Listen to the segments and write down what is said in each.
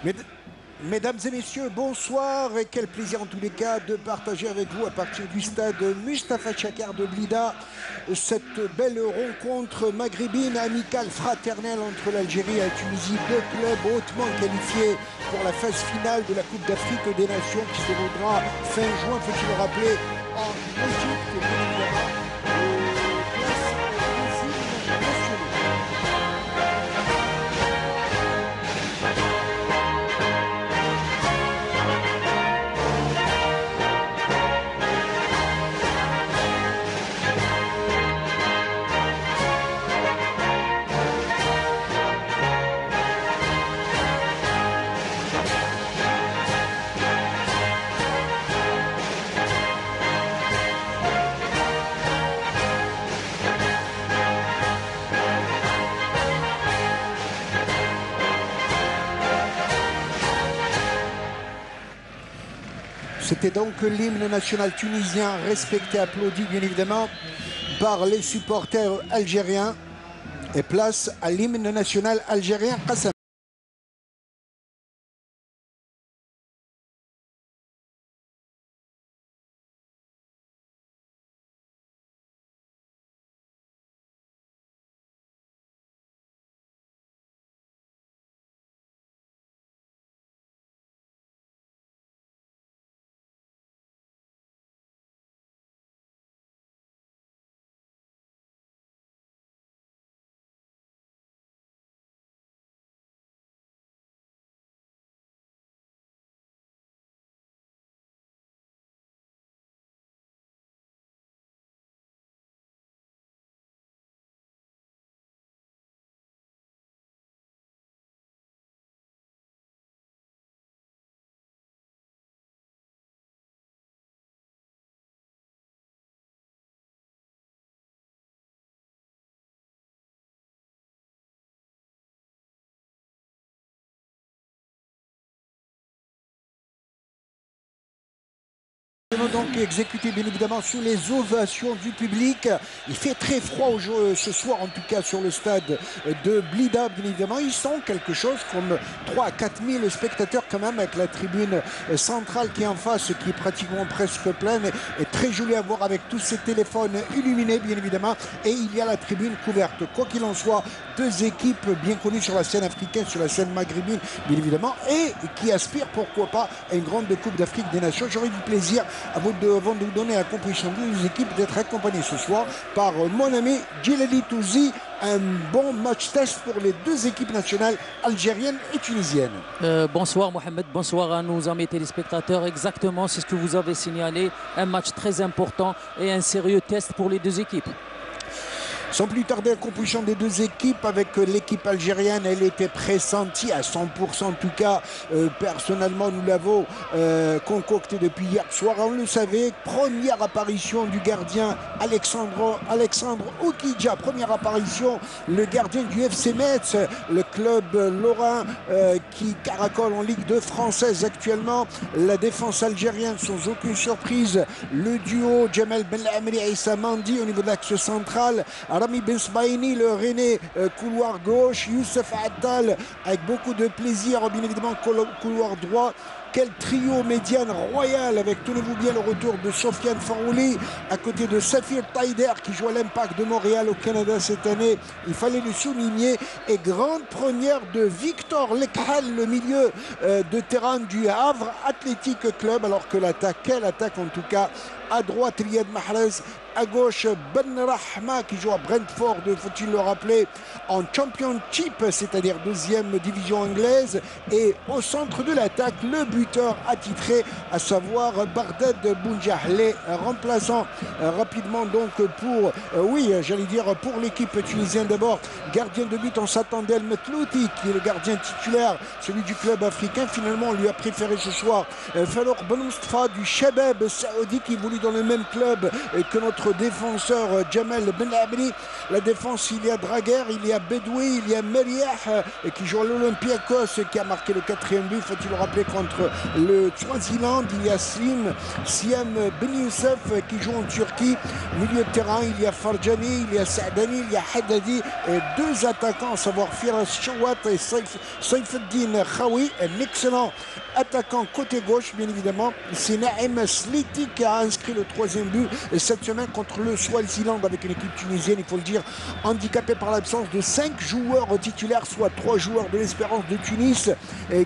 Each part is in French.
Med- Mesdames et messieurs, bonsoir et quel plaisir en tous les cas de partager avec vous à partir du stade Mustapha Chakar de Blida cette belle rencontre maghrébine, amicale, fraternelle entre l'Algérie et la Tunisie, deux clubs hautement qualifiés pour la phase finale de la Coupe d'Afrique des Nations qui se déroulera fin juin, faut-il le rappeler, en Égypte, bien évidemment. C'était donc l'hymne national tunisien respecté, applaudi bien évidemment par les supporters algériens. Et place à l'hymne national algérien. Qassam. Donc exécuté bien évidemment sous les ovations du public. Il fait très froid ce soir, en tout cas sur le stade de Blida, bien évidemment. Ils sont quelque chose comme 3 à 4 000 spectateurs quand même, avec la tribune centrale qui est en face, qui est pratiquement presque pleine et très jolie à voir avec tous ces téléphones illuminés bien évidemment. Et il y a la tribune couverte. Quoi qu'il en soit, deux équipes bien connues sur la scène africaine, sur la scène maghrébine bien évidemment, et qui aspirent pourquoi pas à une grande Coupe d'Afrique des Nations. J'aurais du plaisir avant de vous donner la composition des équipes d'être accompagné ce soir par mon ami Djilali Touzi. Un bon match test pour les deux équipes nationales algériennes et tunisiennes. Bonsoir Mohamed, bonsoir à nos amis téléspectateurs. Exactement, c'est ce que vous avez signalé. Un match très important et un sérieux test pour les deux équipes. Sans plus tarder, la composition des deux équipes avec l'équipe algérienne, elle était pressentie à 100% en tout cas. Personnellement, nous l'avons concocté depuis hier soir. On le savait, première apparition du gardien Alexandre Oukidja. Première apparition, le gardien du FC Metz, le club lorrain qui caracole en Ligue 2 française actuellement. La défense algérienne, sans aucune surprise, le duo Djamel Benlamri et Issa Mandi au niveau de l'axe central. Rami Bensbaini, le René, couloir gauche, Youssef Attal avec beaucoup de plaisir, bien évidemment, couloir droit. Quel trio médiane royal avec, tenez-vous bien, le retour de Sofiane Farouli à côté de Safir Taider qui joue à l'Impact de Montréal au Canada cette année. Il fallait le souligner. Et grande première de Victor Lekhal, le milieu de terrain du Havre Athletic Club. Alors que l'attaque, quelle attaque en tout cas. À droite, Riyad Mahrez. À gauche, Ben Rahma qui joue à Brentford, faut-il le rappeler, en Championship, c'est-à-dire deuxième division anglaise. Et au centre de l'attaque, le buteur attitré, à savoir Bardad Bounjahle, remplaçant rapidement donc pour, j'allais dire pour l'équipe tunisienne d'abord. Gardien de but, on s'attendait à El Metlouti, qui est le gardien titulaire, celui du club africain. Finalement, on lui a préféré ce soir Farouk Ben Mustafa du Shabab Saoudi, qui évolue dans le même club que notre défenseur Djamel Benlamri. La défense, il y a Draguer, il y a Bedoui, il y a Meriah qui joue à l'Olympiakos, qui a marqué le 4e but, faut-il le rappeler, contre le Swaziland, il y a Siam Ben Youssef qui joue en Turquie. Milieu de terrain, il y a Farjani, il y a Saadani, il y a Haddadi. Et deux attaquants, à savoir Firas Chawat et Saifuddin Khawi. Un excellent attaquant côté gauche, bien évidemment. C'est Naïm Sliti qui a inscrit le troisième but cette semaine contre le Swaziland avec une équipe tunisienne, il faut le dire, handicapée par l'absence de 5 joueurs titulaires, soit 3 joueurs de l'Espérance de Tunis,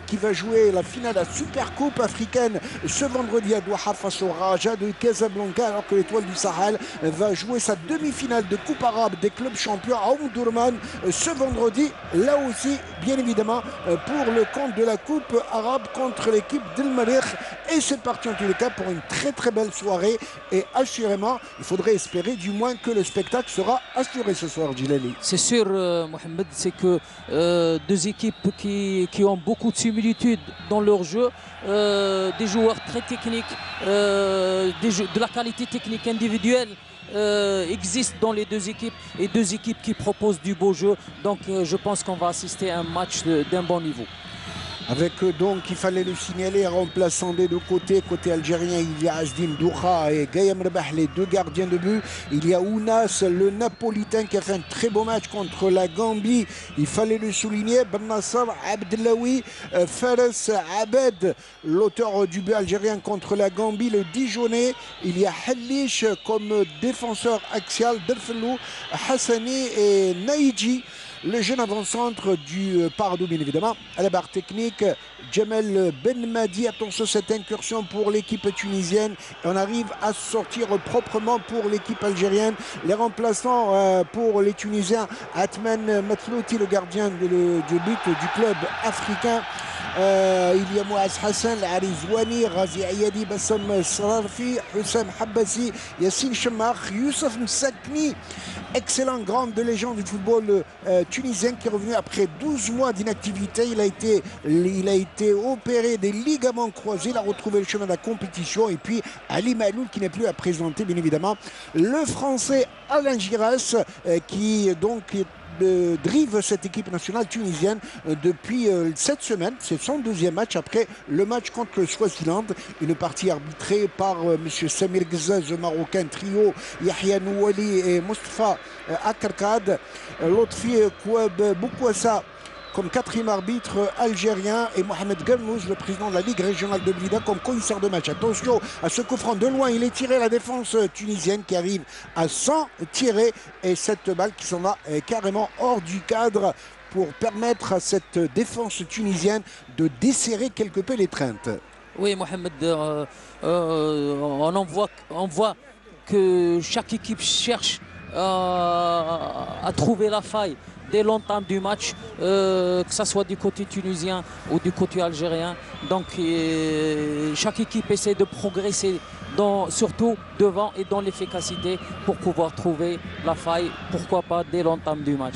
qui va jouer la finale de la Supercoupe africaine ce vendredi à Doha face au Raja de Casablanca, alors que l'Étoile du Sahel va jouer sa demi-finale de Coupe arabe des clubs champions à Omdurman ce vendredi, là aussi bien évidemment pour le compte de la Coupe arabe contre l'équipe d'El Merreikh. Et c'est parti en tous les cas pour une très belle soirée, et assurément il faudrait espérer du moins que le spectacle sera assuré ce soir, Djilali. C'est sûr, Mohamed, c'est que deux équipes qui ont beaucoup de similitudes dans leur jeu, des joueurs très techniques, de la qualité technique individuelle existe dans les deux équipes, et deux équipes qui proposent du beau jeu. Donc je pense qu'on va assister à un match d'un bon niveau. Avec donc, il fallait le signaler, remplaçant des deux côtés. Côté algérien, il y a Azdin Douha et Gayam Rebah, les deux gardiens de but. Il y a Ounas, le Napolitain, qui a fait un très beau match contre la Gambie. Il fallait le souligner. Ben Nasser, Abdellaoui, Fares Abed, l'auteur du but algérien contre la Gambie, le Dijonais. Il y a Halish comme défenseur axial, Derfellou, Hassani et Naïdji. Le jeune avant-centre du Pardo, bien évidemment. À la barre technique, Jamel Benmadi. Attention, cette incursion pour l'équipe tunisienne. Et on arrive à sortir proprement pour l'équipe algérienne. Les remplaçants pour les Tunisiens, Atman Matlouti, le gardien du but du club africain. Il y a Mouaz Hassan, Ali Zouani, Razi Ayadi, Bassam Sararfi, Hussam Habbasi, Yassine Chemach, Youssef Msakni. Excellent grand de légende du football tunisien qui est revenu après 12 mois d'inactivité. Il a été opéré des ligaments croisés. Il a retrouvé le chemin de la compétition. Et puis Ali Maloul qui n'est plus à présenter, bien évidemment. Le Français Alain Giresse qui donc drive cette équipe nationale tunisienne depuis cette semaine. C'est son deuxième match après le match contre le Swaziland. Une partie arbitrée par M. Samir Gzaz, Marocain, trio Yahya Nouali et Moustapha Akarkad. Lotfi Kouab Boukouassa comme quatrième arbitre algérien, et Mohamed Ghernouz, le président de la Ligue régionale de Blida, comme commissaire de match. Attention à ce coup franc de loin, il est tiré, la défense tunisienne qui arrive à 100 tirer, et cette balle qui s'en va carrément hors du cadre pour permettre à cette défense tunisienne de desserrer quelque peu l'étreinte. Oui, Mohamed, on voit que chaque équipe cherche à trouver la faille dès l'entame du match, que ce soit du côté tunisien ou du côté algérien. Donc chaque équipe essaie de progresser, surtout devant et dans l'efficacité, pour pouvoir trouver la faille, pourquoi pas dès l'entame du match.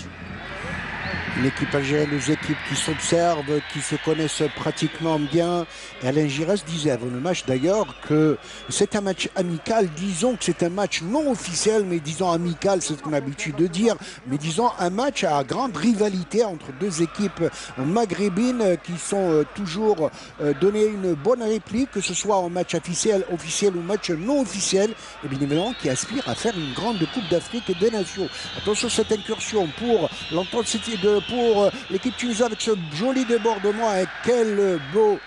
L'équipe algérienne, deux équipes qui s'observent, qui se connaissent pratiquement bien. Et Alain Giresse disait avant le match d'ailleurs que c'est un match amical. Disons que c'est un match non officiel, mais disons amical, c'est ce qu'on a l'habitude de dire. Mais disons un match à grande rivalité entre deux équipes maghrébines qui sont toujours donné une bonne réplique, que ce soit en match officiel ou match non officiel. Et bien évidemment qui aspirent à faire une grande Coupe d'Afrique et des Nations. Attention à cette incursion pour l'Entente City pour l'équipe tunisienne avec ce joli débordement, et quel beau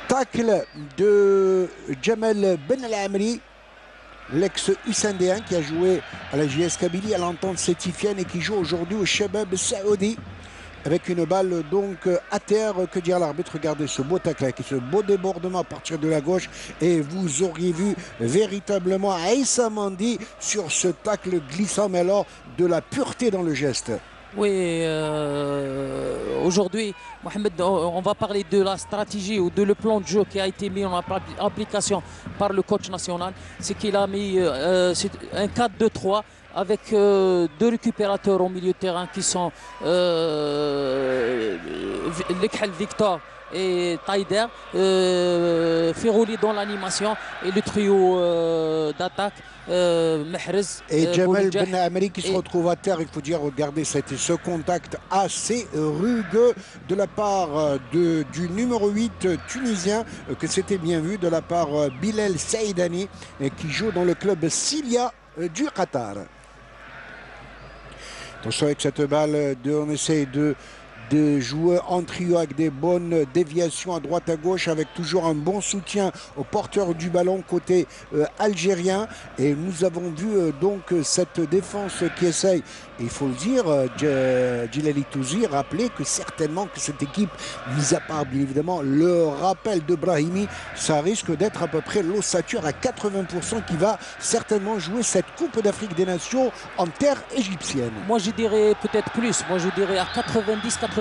tacle de Jamel Ben Al-Amri, l'ex-Ussandéen qui a joué à la JS Kabylie, à l'Entente sétifienne, et qui joue aujourd'hui au Shabab Saoudi. Avec une balle donc à terre, que dire l'arbitre? Regardez ce beau tacle avec ce beau débordement à partir de la gauche, et vous auriez vu véritablement Aïssa Mandi sur ce tacle glissant, mais alors de la pureté dans le geste. Oui, aujourd'hui, Mohamed, on va parler de la stratégie ou de le plan de jeu qui a été mis en application par le coach national. C'est qu'il a mis un 4-2-3 avec deux récupérateurs au milieu de terrain qui sont Lekhal Victor et Taider, Ferroli dans l'animation et le trio d'attaque, Mahrez et Jamal Ben Amri qui se retrouve à terre. Il faut dire, regardez ce contact assez rugueux de la part du numéro 8 tunisien, que c'était bien vu, de la part Bilal Saïdani, qui joue dans le club Silia du Qatar. Attention avec cette balle, on essaie de jouer en trio avec des bonnes déviations à droite à gauche, avec toujours un bon soutien au porteur du ballon côté algérien. Et nous avons vu donc cette défense qui essaye, et il faut le dire, Djilali Touzi, rappeler que certainement que cette équipe, mis à part bien évidemment le rappel de Brahimi, ça risque d'être à peu près l'ossature à 80% qui va certainement jouer cette Coupe d'Afrique des Nations en terre égyptienne. Moi je dirais peut-être plus, moi je dirais à 95%,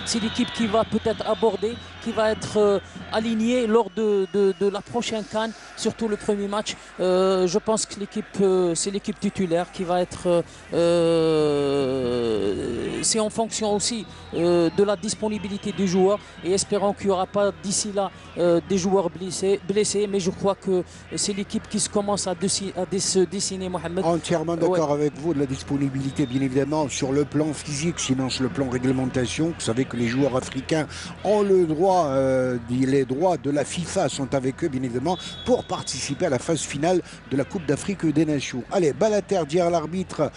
c'est l'équipe qui va peut-être aborder, qui va être alignée lors de la prochaine CAN, surtout le premier match. Je pense que c'est l'équipe titulaire qui va être... c'est en fonction aussi de la disponibilité des joueurs, et espérons qu'il n'y aura pas d'ici là des joueurs blessés, mais je crois que c'est l'équipe qui commence à se dessiner, Mohamed. Entièrement d'accord avec vous, de la disponibilité bien évidemment sur le plan physique, sinon sur le plan réglementation. Vous savez que les joueurs africains ont le droit, les droits de la FIFA sont avec eux bien évidemment pour participer à la phase finale de la Coupe d'Afrique des Nations. Allez, balle à terre, dire l'arbitre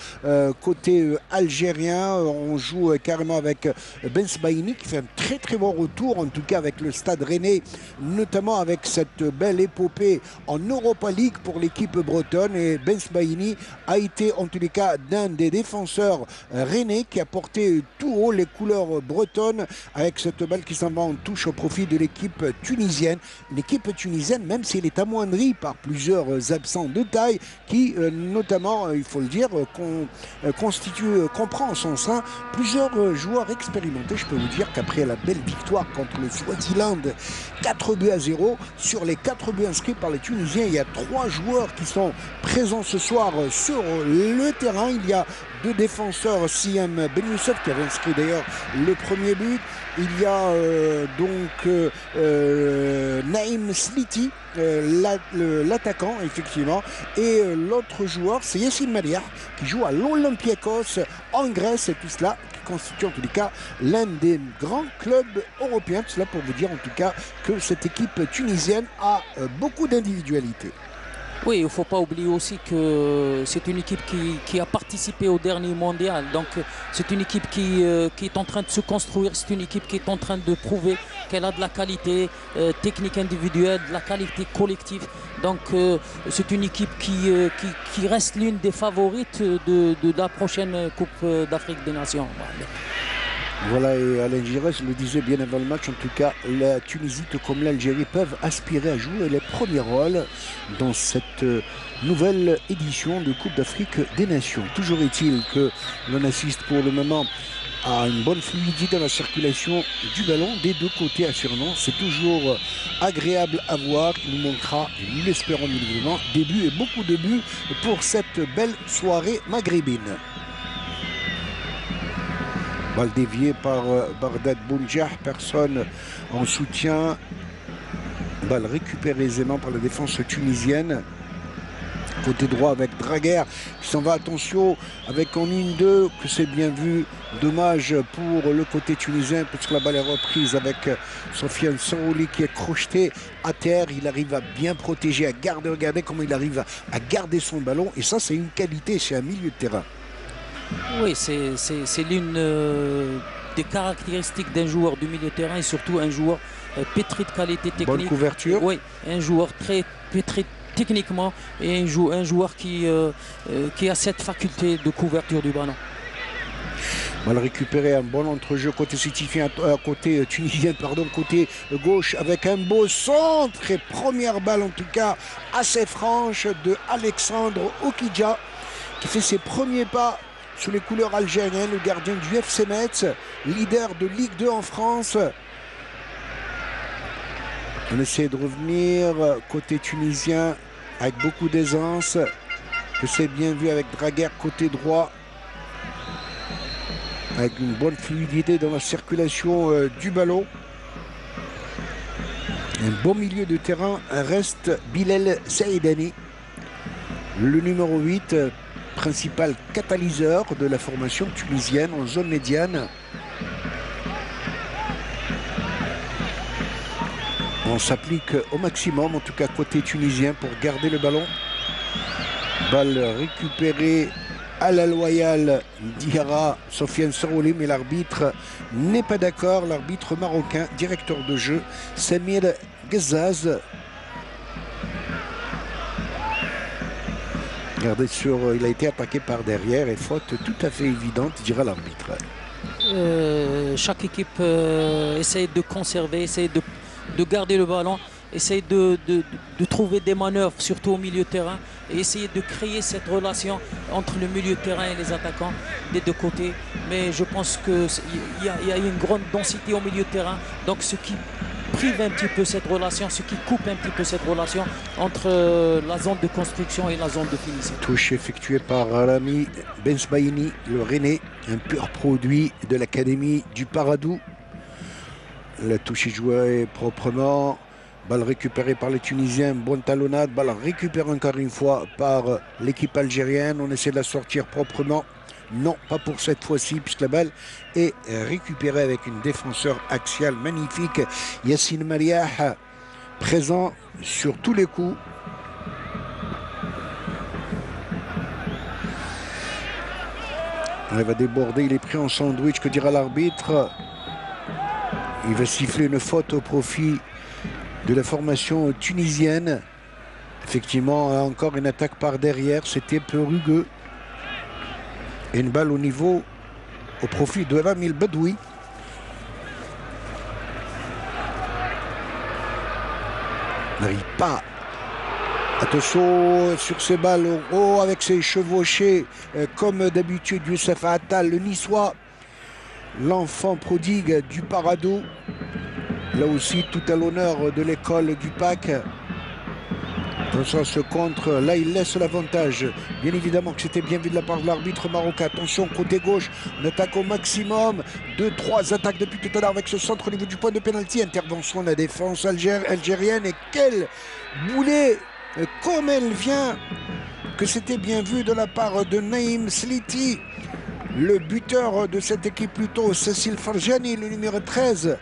côté algérien. On joue carrément avec Ben Sbaïni qui fait un très très bon retour, en tout cas avec le Stade Rennais, notamment avec cette belle épopée en Europa League pour l'équipe bretonne. Et Ben Sbaïni a été en tous les cas d'un des défenseurs rennais qui a porté tout haut les couleurs bretonnes, avec cette balle qui s'en va en touche au profit de l'équipe tunisienne. Une équipe tunisienne, même si elle est amoindrie par plusieurs absents de taille, qui notamment, il faut le dire, comprend en son sein plusieurs joueurs expérimentés. Je peux vous dire qu'après la belle victoire contre le Swaziland 4-0, sur les 4 buts inscrits par les Tunisiens, il y a 3 joueurs qui sont présents ce soir sur le terrain. Il y a 2 défenseurs, Siem Ben Youssef qui avait inscrit d'ailleurs le premier but. Il y a Naïm Sliti, l'attaquant effectivement, et l'autre joueur c'est Yassine Maliah qui joue à l'Olympiakos en Grèce, et tout cela qui constitue en tous les cas l'un des grands clubs européens. Tout cela pour vous dire en tout cas que cette équipe tunisienne a beaucoup d'individualité. Oui, il ne faut pas oublier aussi que c'est une équipe qui a participé au dernier mondial. Donc c'est une équipe qui est en train de se construire, c'est une équipe qui est en train de prouver qu'elle a de la qualité technique individuelle, de la qualité collective. Donc c'est une équipe qui reste l'une des favorites de la prochaine Coupe d'Afrique des Nations. Voilà, et Alain Giresse le disait bien avant le match, en tout cas, la Tunisie, tout comme l'Algérie, peuvent aspirer à jouer les premiers rôles dans cette nouvelle édition de Coupe d'Afrique des Nations. Toujours est-il que l'on assiste pour le moment à une bonne fluidité dans la circulation du ballon des deux côtés, assurément. C'est toujours agréable à voir. Il nous manquera, et nous l'espérons évidemment, des buts et beaucoup de buts pour cette belle soirée maghrébine. Balle déviée par Bardad Bounjah, personne en soutien. Balle récupérée aisément par la défense tunisienne. Côté droit avec Draguer qui s'en va, attention, avec en 1-2, que c'est bien vu. Dommage pour le côté tunisien, puisque la balle est reprise avec Sofiane Sarouli qui est crocheté à terre. Il arrive à bien protéger, à garder, regardez comment il arrive à garder son ballon. Et ça, c'est une qualité chez un milieu de terrain. Oui, c'est l'une des caractéristiques d'un joueur du milieu de terrain, et surtout un joueur pétri de qualité technique. Bonne couverture. Oui, un joueur très pétri techniquement, et un joueur qui a cette faculté de couverture du ballon. Mal récupéré, un bon entrejeu côté côté tunisien, pardon, côté gauche, avec un beau centre et première balle en tout cas assez franche de Alexandre Okidja qui fait ses premiers pas sous les couleurs algériennes, le gardien du FC Metz, leader de Ligue 2 en France. On essaie de revenir côté tunisien avec beaucoup d'aisance. que c'est bien vu avec Draguer côté droit. Avec une bonne fluidité dans la circulation du ballon. Un bon milieu de terrain reste Bilal Saïdani, le numéro 8, principal catalyseur de la formation tunisienne en zone médiane. On s'applique au maximum, en tout cas côté tunisien, pour garder le ballon. Balle récupérée à la loyale d'Iara Sofiane Sorouli, mais l'arbitre n'est pas d'accord. L'arbitre marocain, directeur de jeu, Samir Ghazaz. Regardez il a été attaqué par derrière et faute tout à fait évidente, dira l'arbitre. Chaque équipe essaye de conserver, essaye de garder le ballon, essaye de trouver des manœuvres, surtout au milieu de terrain, et essayer de créer cette relation entre le milieu de terrain et les attaquants des deux côtés. Mais je pense qu'il y a une grande densité au milieu de terrain, donc ce qui prive un petit peu cette relation, ce qui coupe un petit peu cette relation entre la zone de construction et la zone de finition. Touche effectuée par Rami Bensbaini, le Rennais, un pur produit de l'académie du Paradou. La touche est jouée proprement. Balle récupérée par les Tunisiens, bonne talonnade. Balle récupérée encore une fois par l'équipe algérienne. On essaie de la sortir proprement. Non, pas pour cette fois-ci, puisque la balle est récupérée avec une défenseur axiale magnifique. Yassine Mariah, présent sur tous les coups. Il va déborder, il est pris en sandwich, que dira l'arbitre? Il va siffler une faute au profit de la formation tunisienne. Effectivement, encore une attaque par derrière, c'était peu rugueux. Et une balle au profit de Rami Badoui. N'arrive pas. Attention sur ces balles haut avec ses chevauchés, comme d'habitude Youssef Attal, le Niçois, l'enfant prodigue du Paradou. Là aussi, tout à l'honneur de l'école du PAC. Attention ce contre, là il laisse l'avantage. Bien évidemment que c'était bien vu de la part de l'arbitre marocain. Attention côté gauche, on attaque au maximum. 2-3 attaques depuis tout à l'heure avec ce centre au niveau du point de pénalty. Intervention de la défense algérienne. Et quel boulet, comme elle vient, que c'était bien vu de la part de Naïm Sliti. Le buteur de cette équipe plutôt, Cécile Farjani, le numéro 13.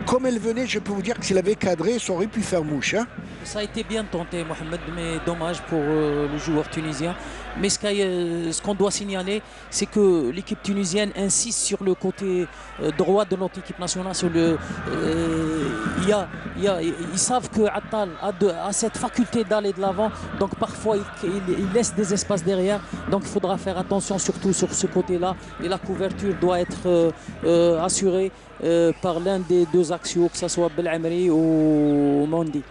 Comme elle venait, je peux vous dire que s'il avait cadré, ça aurait pu faire mouche. Hein. Ça a été bien tenté, Mohamed, mais dommage pour le joueur tunisien. Mais ce qu'on doit signaler, c'est que l'équipe tunisienne insiste sur le côté droit de notre équipe nationale. Ils savent que Attal a cette faculté d'aller de l'avant, donc parfois il laisse des espaces derrière. Donc il faudra faire attention surtout sur ce côté-là. Et la couverture doit être assurée par l'un des deux axiaux, que ce soit Belamri ou Mondi.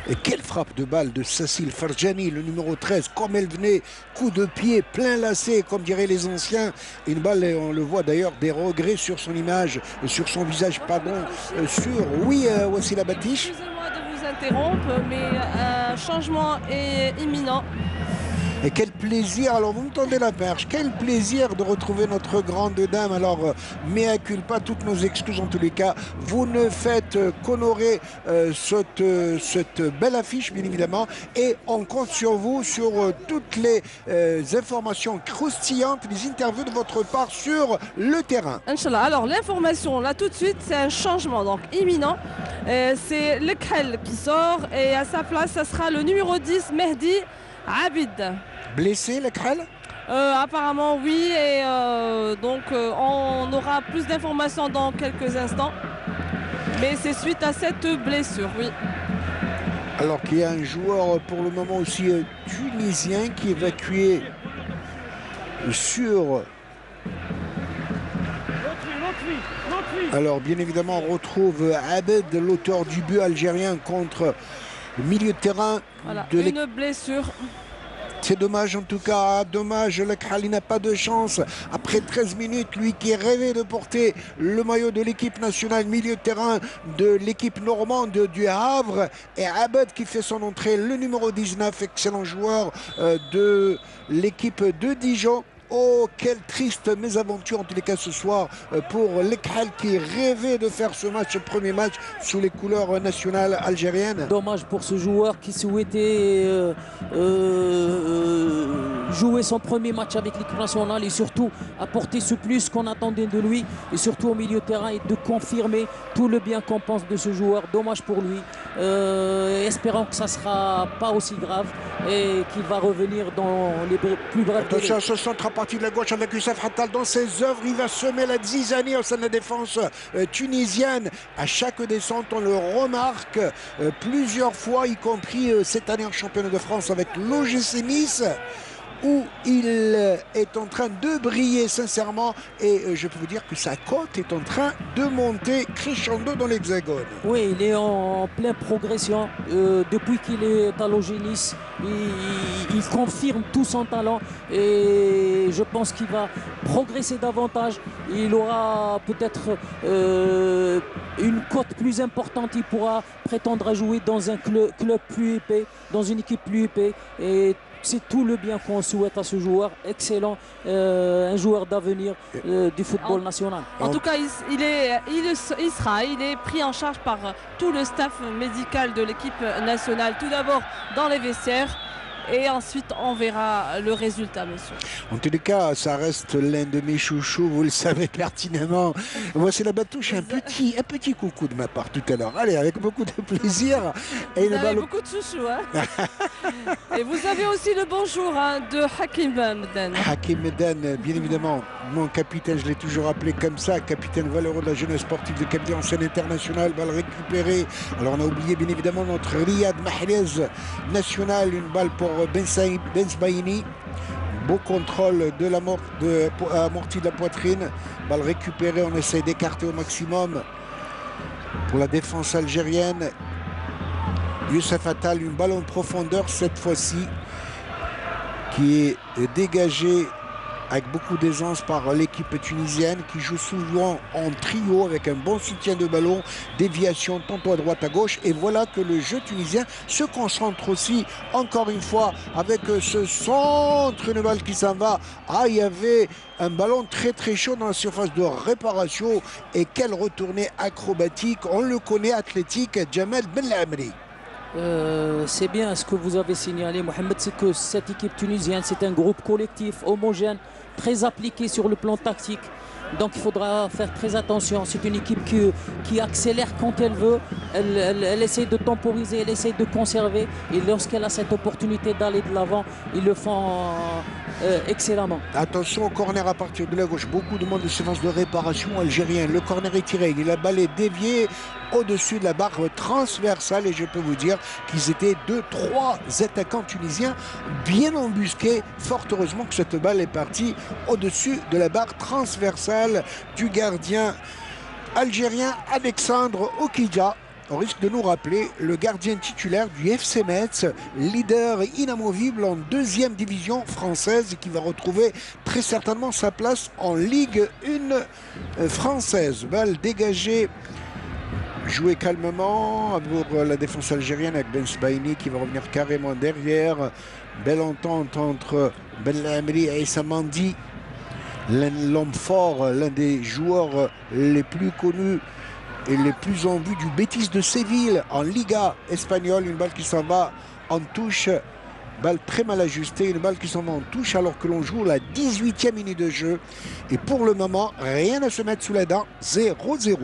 Et quelle frappe de balle de Cécile Farjani, le numéro 13, comme elle venait, coup de pied plein lacé, comme diraient les anciens. Une balle, et on le voit d'ailleurs, des regrets sur son image, sur son visage, pardon, oui, Wassila Batiche. Excusez-moi de vous interrompre, mais un changement est imminent. Et quel plaisir, alors vous me tendez la perche, quel plaisir de retrouver notre grande dame. Alors, mea culpa, toutes nos excuses en tous les cas. Vous ne faites qu'honorer cette belle affiche, bien évidemment. Et on compte sur vous, sur toutes les informations croustillantes, les interviews de votre part sur le terrain. Inch'Allah. Alors, l'information, là, tout de suite, c'est un changement donc imminent. C'est le Khel qui sort et à sa place, ça sera le numéro 10, Mehdi Abid. Blessé, le Khel? Apparemment oui, et donc on aura plus d'informations dans quelques instants. Mais c'est suite à cette blessure, oui. Alors qu'il y a un joueur pour le moment aussi tunisien qui est évacué sur... Alors bien évidemment on retrouve Abed, l'auteur du but algérien contre le milieu de terrain. Voilà, de une blessure. C'est dommage en tout cas, dommage, le Khali n'a pas de chance. Après 13 minutes, lui qui rêvait de porter le maillot de l'équipe nationale, milieu de terrain de l'équipe normande du Havre, et Abed qui fait son entrée, le numéro 19, excellent joueur de l'équipe de Dijon. Oh, quelle triste mésaventure en tous les cas ce soir pour l'Ekhal qui rêvait de faire ce match, ce premier match sous les couleurs nationales algériennes. Dommage pour ce joueur qui souhaitait jouer son premier match avec l'équipe nationale et surtout apporter ce plus qu'on attendait de lui et surtout au milieu de terrain et de confirmer tout le bien qu'on pense de ce joueur. Dommage pour lui. Espérons que ça ne sera pas aussi grave et qu'il va revenir dans les plus brefs délais. Attention, ce centre à partir de la gauche avec Youssef Hattal dans ses œuvres. Il va semer la zizanie au sein de la défense tunisienne. À chaque descente, on le remarque plusieurs fois, y compris cette année en championnat de France avec l'OGC Nice, où il est en train de briller sincèrement et je peux vous dire que sa cote est en train de monter crescendo dans l'Hexagone. Oui, il est en pleine progression depuis qu'il est à l'OGC Nice. Il confirme tout son talent et je pense qu'il va progresser davantage. Il aura peut-être une cote plus importante. Il pourra prétendre à jouer dans un club plus épais, dans une équipe plus épais. Et c'est tout le bien qu'on souhaite à ce joueur. Excellent, un joueur d'avenir du football national. En tout cas, il est pris en charge par tout le staff médical de l'équipe nationale. Tout d'abord dans les vestiaires. Et ensuite, on verra le résultat, monsieur. En tous les cas, ça reste l'un de mes chouchous, vous le savez pertinemment. Voici la Batouche, un petit coucou de ma part tout à l'heure. Allez, avec beaucoup de plaisir. Et vous avez beaucoup de chouchous, hein. Et vous avez aussi le bonjour de Hakim Meden. Hakim Meden, bien évidemment, mon capitaine, je l'ai toujours appelé comme ça, capitaine valeureux de la jeunesse sportive, de capitaine en scène internationale, balle récupérée. Alors on a oublié bien évidemment notre Riyad Mahrez national, une balle pour Ben Sbaini. Beau contrôle de amorti de la poitrine. Balle récupérée, on essaie d'écarter au maximum pour la défense algérienne. Youssef Hattal, une balle en profondeur cette fois-ci qui est dégagée avec beaucoup d'aisance par l'équipe tunisienne qui joue souvent en trio avec un bon soutien de ballon, déviation tantôt à droite à gauche, et voilà que le jeu tunisien se concentre aussi encore une fois avec ce centre, une balle qui s'en va. Ah, il y avait un ballon très chaud dans la surface de réparation et quelle retournée acrobatique, on le connaît, athlétique, Jamel Benlamri. C'est bien ce que vous avez signalé, Mohamed, c'est que cette équipe tunisienne, c'est un groupe collectif, homogène, très appliqué sur le plan tactique. Donc il faudra faire très attention. C'est une équipe qui accélère quand elle veut. Elle essaie de temporiser, elle essaie de conserver. Et lorsqu'elle a cette opportunité d'aller de l'avant, ils le font excellemment. Attention au corner à partir de la gauche. Beaucoup demandent de séance de réparation algérienne. Le corner est tiré. Il a balle déviée au-dessus de la barre transversale. Et je peux vous dire qu'ils étaient 2-3 attaquants tunisiens bien embusqués. Fort heureusement que cette balle est partie au-dessus de la barre transversale du gardien algérien Alexandre Okidja. On risque de nous rappeler le gardien titulaire du FC Metz, leader inamovible en deuxième division française, qui va retrouver très certainement sa place en Ligue 1 française. Balle dégagée, jouée calmement pour la défense algérienne avec Ben Sbaini qui va revenir carrément derrière. Belle entente entre Benlamri et Issa Mandi. L'homme fort, l'un des joueurs les plus connus et les plus en vue du Betis de Séville en Liga espagnole. Une balle qui s'en va en touche, balle très mal ajustée, une balle qui s'en va en touche alors que l'on joue la 18e minute de jeu. Et pour le moment, rien à se mettre sous la dent, 0-0.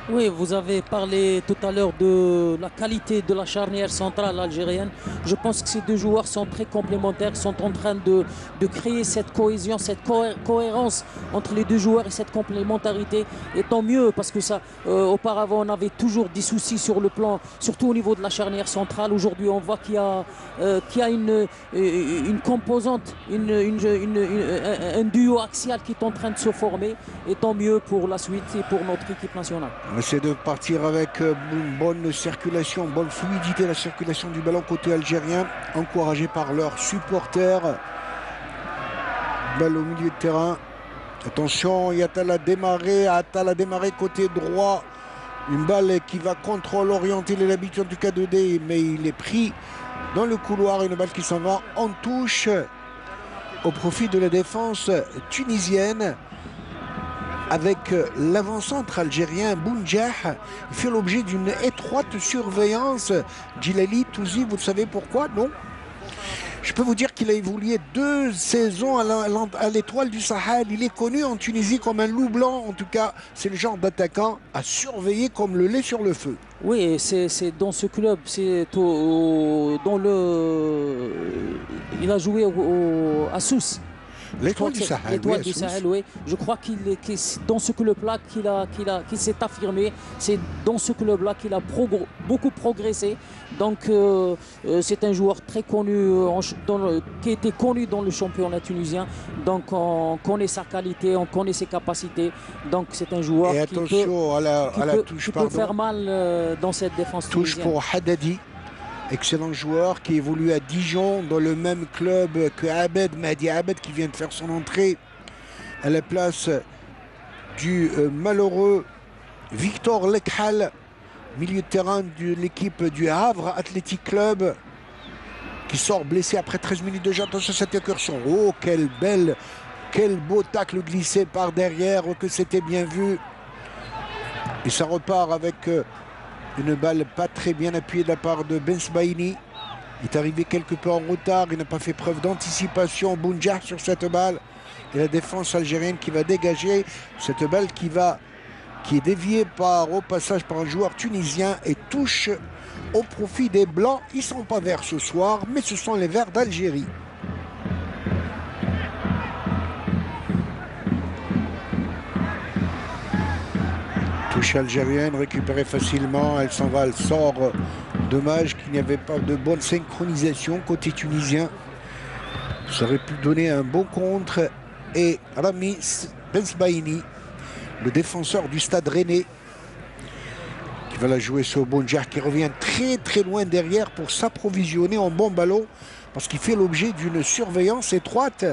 Oui, vous avez parlé tout à l'heure de la qualité de la charnière centrale algérienne. Je pense que ces deux joueurs sont très complémentaires, sont en train de créer cette cohésion, cette cohérence entre les deux joueurs et cette complémentarité. Et tant mieux, parce que ça, auparavant, on avait toujours des soucis sur le plan, surtout au niveau de la charnière centrale. Aujourd'hui, on voit qu'il y a une composante, un duo axial qui est en train de se former. Et tant mieux pour la suite et pour notre équipe nationale. On essaie de partir avec une bonne circulation, bonne fluidité, la circulation du ballon côté algérien, encouragé par leurs supporters. Balle au milieu de terrain. Attention, Yatal a démarré côté droit. Une balle qui va contrôle orienter, il a l'habitude du K2D, mais il est pris dans le couloir. Une balle qui s'en va en touche au profit de la défense tunisienne. Avec l'avant-centre algérien Bounjah, il fait l'objet d'une étroite surveillance. Djilali Touzi, vous savez pourquoi? Non. Je peux vous dire qu'il a évolué 2 saisons à l'Étoile du Sahel. Il est connu en Tunisie comme un loup blanc. En tout cas, c'est le genre d'attaquant à surveiller comme le lait sur le feu. Oui, c'est dans ce club, il a joué à Sousse. L'étoile du Sahel. L'étoile du Sahel, oui. Je crois que c'est dans ce club-là qu'il s'est affirmé. C'est dans ce club-là qu'il a beaucoup progressé. Donc, c'est un joueur très connu, qui était connu dans le championnat tunisien. Donc, on connaît sa qualité, on connaît ses capacités. Donc, c'est un joueur qui peut faire mal dans cette défense tunisienne. Touche pour Haddadi. Excellent joueur qui évolue à Dijon dans le même club que Mahdi Abed qui vient de faire son entrée à la place du malheureux Victor Lekhal, milieu de terrain de l'équipe du Havre Athletic Club qui sort blessé après 13 minutes de jeu. Attention à cette incursion. Oh, quel beau tacle glissé par derrière, que c'était bien vu. Et ça repart avec une balle pas très bien appuyée de la part de Bensbaini. Il est arrivé quelque peu en retard, il n'a pas fait preuve d'anticipation. Bounjah sur cette balle. Et la défense algérienne qui va dégager cette balle qui est déviée au passage par un joueur tunisien et touche au profit des Blancs. Ils ne sont pas verts ce soir, mais ce sont les Verts d'Algérie. Touche algérienne récupérée facilement, elle s'en va, elle sort. Dommage qu'il n'y avait pas de bonne synchronisation côté tunisien. Ça aurait pu donner un bon contre. Et Rami Bensbaini, le défenseur du Stade Rennais, qui va la jouer sur Bounjah, qui revient très loin derrière pour s'approvisionner en bon ballon, parce qu'il fait l'objet d'une surveillance étroite.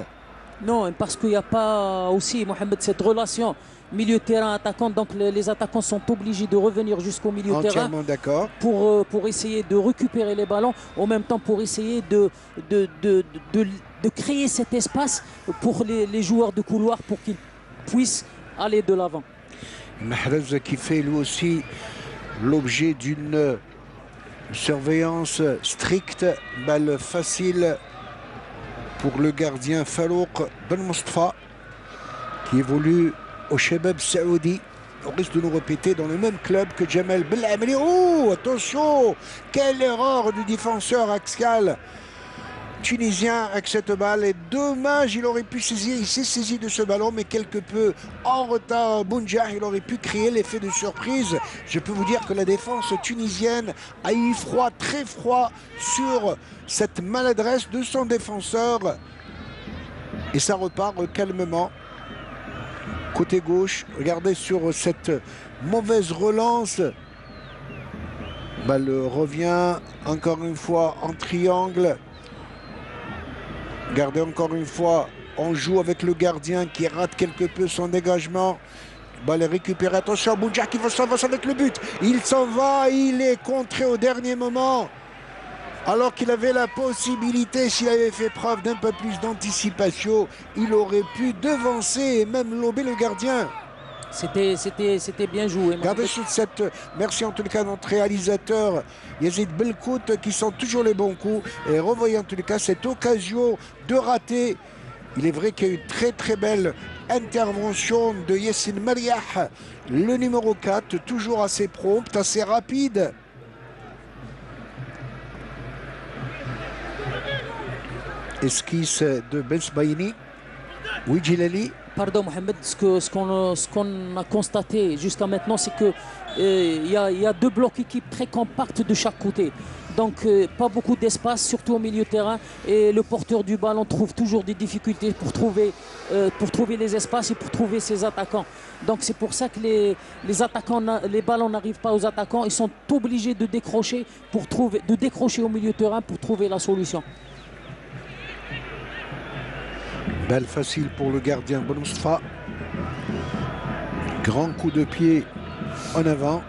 Non, parce qu'il n'y a pas aussi, Mohamed, cette relation milieu terrain attaquant, donc les attaquants sont obligés de revenir jusqu'au milieu terrain. Entièrement d'accord. Pour essayer de récupérer les ballons, en même temps pour essayer de créer cet espace pour les joueurs de couloir pour qu'ils puissent aller de l'avant. Mahrez qui fait lui aussi l'objet d'une surveillance stricte, balle facile pour le gardien Farouk Ben Mostafa qui évolue au Shabab Saoudi. On risque de nous répéter dans le même club que Jamel Belameli. Oh, attention! Quelle erreur du défenseur axial tunisien avec cette balle. Et dommage, il aurait pu saisir, il s'est saisi de ce ballon, mais quelque peu en retard. Bounjah, il aurait pu créer l'effet de surprise. Je peux vous dire que la défense tunisienne a eu froid, très froid, sur cette maladresse de son défenseur. Et ça repart calmement. Côté gauche, regardez sur cette mauvaise relance. Balle revient encore une fois en triangle. Regardez encore une fois, on joue avec le gardien qui rate quelque peu son dégagement. Balle récupérée, attention, Bounjah qui s'avance avec le but. Il s'en va, il est contré au dernier moment. Alors qu'il avait la possibilité, s'il avait fait preuve d'un peu plus d'anticipation, il aurait pu devancer et même lober le gardien. C'était bien joué. Regardez sur cette... Merci en tout cas à notre réalisateur Yazid Belkout qui sent toujours les bons coups. Et revoyez en tout cas cette occasion de rater. Il est vrai qu'il y a eu une très belle intervention de Yassine Mariah, le numéro 4, toujours assez prompt, assez rapide. Esquisse de Bensbaini. Oui, Djilali. Pardon Mohamed, ce qu'on a constaté jusqu'à maintenant, c'est qu'il y a deux blocs équipes très compacts de chaque côté. Donc pas beaucoup d'espace, surtout au milieu de terrain. Et le porteur du ballon trouve toujours des difficultés pour trouver les espaces et pour trouver ses attaquants. Donc c'est pour ça que les ballons n'arrivent pas aux attaquants. Ils sont obligés de décrocher au milieu de terrain pour trouver la solution. Balle facile pour le gardien Bonousfa. Grand coup de pied en avant.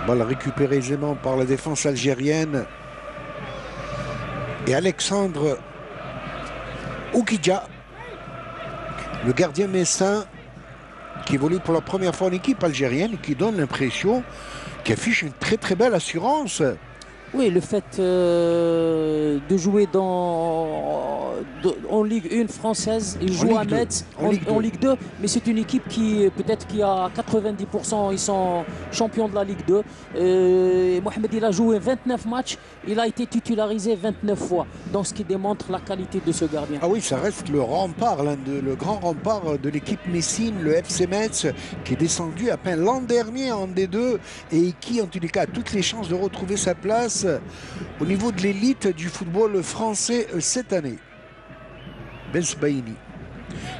Balle récupérée aisément par la défense algérienne. Et Alexandre Oukidja, le gardien messin, qui évolue pour la première fois en équipe algérienne et qui donne l'impression qu'il affiche une très très belle assurance. Oui, le fait de jouer en Ligue 1 française, il joue à Metz en Ligue 2, mais c'est une équipe qui peut-être qui a 90%, ils sont champions de la Ligue 2. Mohamed, il a joué 29 matchs, il a été titularisé 29 fois, donc ce qui démontre la qualité de ce gardien. Ah oui, ça reste le rempart, le grand rempart de l'équipe messine, le FC Metz, qui est descendu à peine l'an dernier en D2 et qui, en tous les cas, a toutes les chances de retrouver sa place au niveau de l'élite du football français cette année. Bensbaini,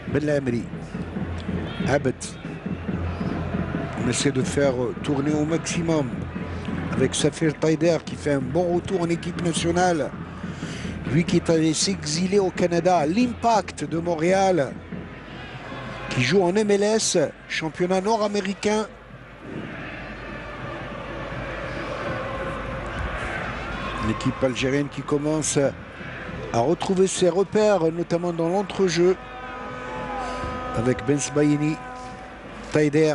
Belhamri, Abed. On essaie de faire tourner au maximum avec Safir Taider qui fait un bon retour en équipe nationale. Lui qui est allé s'exiler au Canada, l'Impact de Montréal, qui joue en MLS, championnat nord-américain. L'équipe algérienne qui commence à retrouver ses repères, notamment dans l'entrejeu, avec Bensbaini, Taider,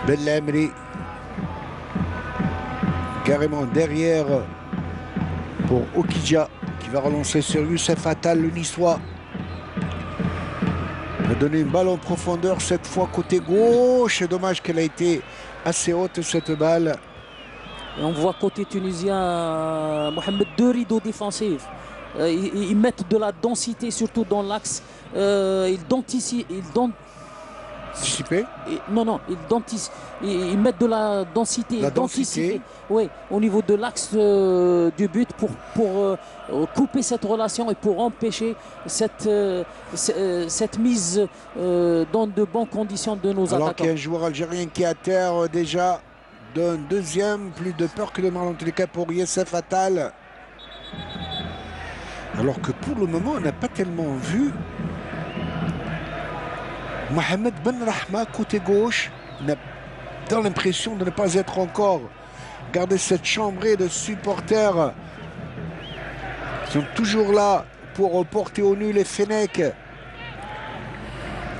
Belhamri, carrément derrière pour Oukidja, qui va relancer sur Youssef Attal, le Niçois. Il va donner une balle en profondeur, cette fois côté gauche. Dommage qu'elle a été assez haute, cette balle. Et on voit côté tunisien, Mohamed, deux rideaux défensifs. Ils mettent de la densité, surtout dans l'axe. Ils mettent de la densité. Oui, au niveau de l'axe du but pour couper cette relation et pour empêcher cette mise dans de bonnes conditions de nos attaquants. Alors qu'il y a un joueur algérien qui est à terre déjà. D'un deuxième, plus de peur que de mal en tous les cas pour Youssef Attal. Alors que pour le moment, on n'a pas tellement vu Mohamed Benrahma côté gauche. On a dans l'impression de ne pas être encore gardé cette chambrée de supporters. Ils sont toujours là pour porter au nu les Fennecs.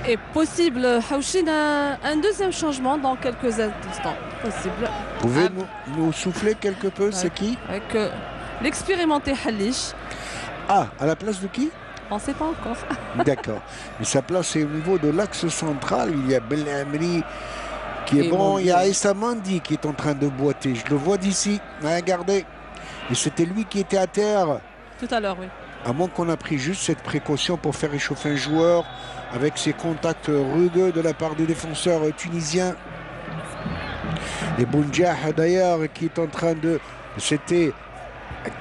Est possible, Hawchin, un deuxième changement dans quelques instants. Possible. Pouvez nous souffler quelque peu, c'est qui? Avec l'expérimenté Halish. Ah, à la place de qui? On ne sait pas encore. D'accord. Mais sa place est au niveau de l'axe central. Il y a Belhamri qui est bon. Il y a Issa Mandi qui est en train de boiter. Je le vois d'ici. Regardez. Et c'était lui qui était à terre. Tout à l'heure, oui. À moins qu'on a pris juste cette précaution pour faire échauffer un joueur avec ses contacts rugueux de la part des défenseurs tunisiens. Et Bounjah d'ailleurs qui est en train de... C'était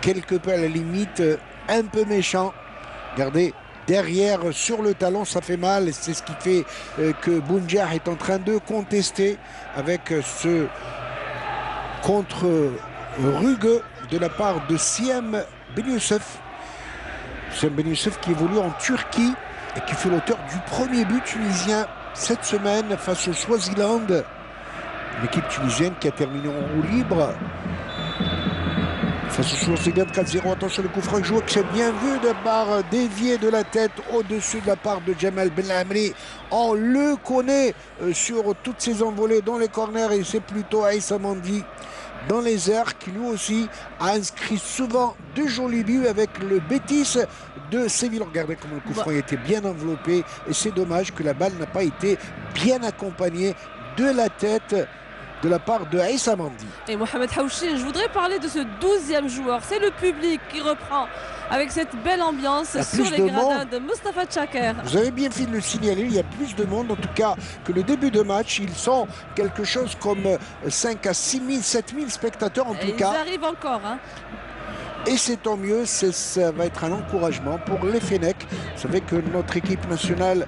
quelque peu à la limite un peu méchant. Regardez, derrière sur le talon ça fait mal. C'est ce qui fait que Bounjah est en train de contester avec ce contre rugueux de la part de Siem Ben Youssef. Siem Ben Youssef qui évolue en Turquie et qui fait l'auteur du premier but tunisien cette semaine face au Swaziland. Une équipe tunisienne qui a terminé en roue libre. Face au Swaziland 4-0. Attention, le coup franc joué que c'est bien vu de barre dévié de la tête au-dessus de la part de Jamal Belhamri. On le connaît sur toutes ses envolées dans les corners et c'est plutôt Aïssa Mandi dans les airs qui lui aussi a inscrit souvent de jolis buts avec le Betis de Séville. Regardez comment le coup franc était bien enveloppé et c'est dommage que la balle n'a pas été bien accompagnée de la tête de la part de Aïssa Mandi. Et Mohamed Haouchi, je voudrais parler de ce 12e joueur. C'est le public qui reprend avec cette belle ambiance sur les gradins de Moustapha Tchaker. Vous avez bien fait de le signaler, il y a plus de monde en tout cas que le début de match. Ils sont quelque chose comme 5 à 6 000, 7 000 spectateurs en tout cas. Ils arrivent encore. Hein. Et c'est tant mieux, ça va être un encouragement pour les Fennecs. Vous savez que notre équipe nationale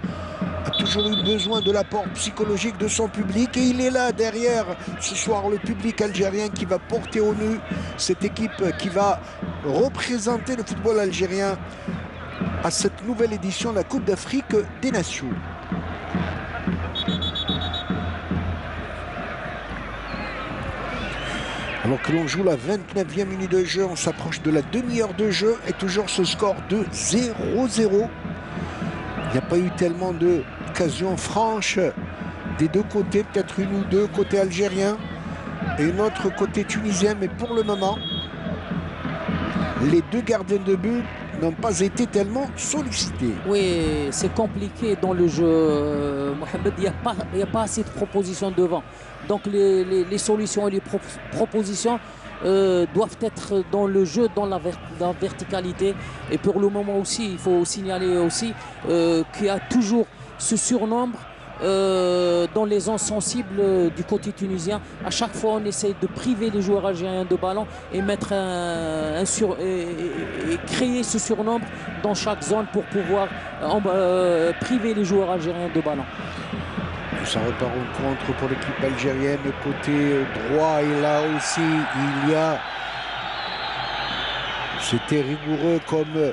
a toujours eu besoin de l'apport psychologique de son public et il est là derrière ce soir le public algérien qui va porter au nu cette équipe qui va représenter le football algérien à cette nouvelle édition de la Coupe d'Afrique des Nations. Alors que l'on joue la 29e minute de jeu, on s'approche de la demi-heure de jeu et toujours ce score de 0-0. Il n'y a pas eu tellement d'occasions franches des deux côtés, peut-être une ou deux côté algérien et une autre côté tunisien, mais pour le moment, les deux gardiens de but n'ont pas été tellement sollicités. Oui, c'est compliqué dans le jeu, Mohamed, il n'y a pas assez de propositions devant. Donc les solutions et les propositions doivent être dans le jeu, dans la verticalité. Et pour le moment aussi, il faut signaler aussi qu'il y a toujours ce surnombre dans les zones sensibles du côté tunisien. À chaque fois, on essaie de priver les joueurs algériens de ballon et mettre et créer ce surnombre dans chaque zone pour pouvoir priver les joueurs algériens de ballon. Ça repart en contre pour l'équipe algérienne côté droit et là aussi il y a, c'était rigoureux comme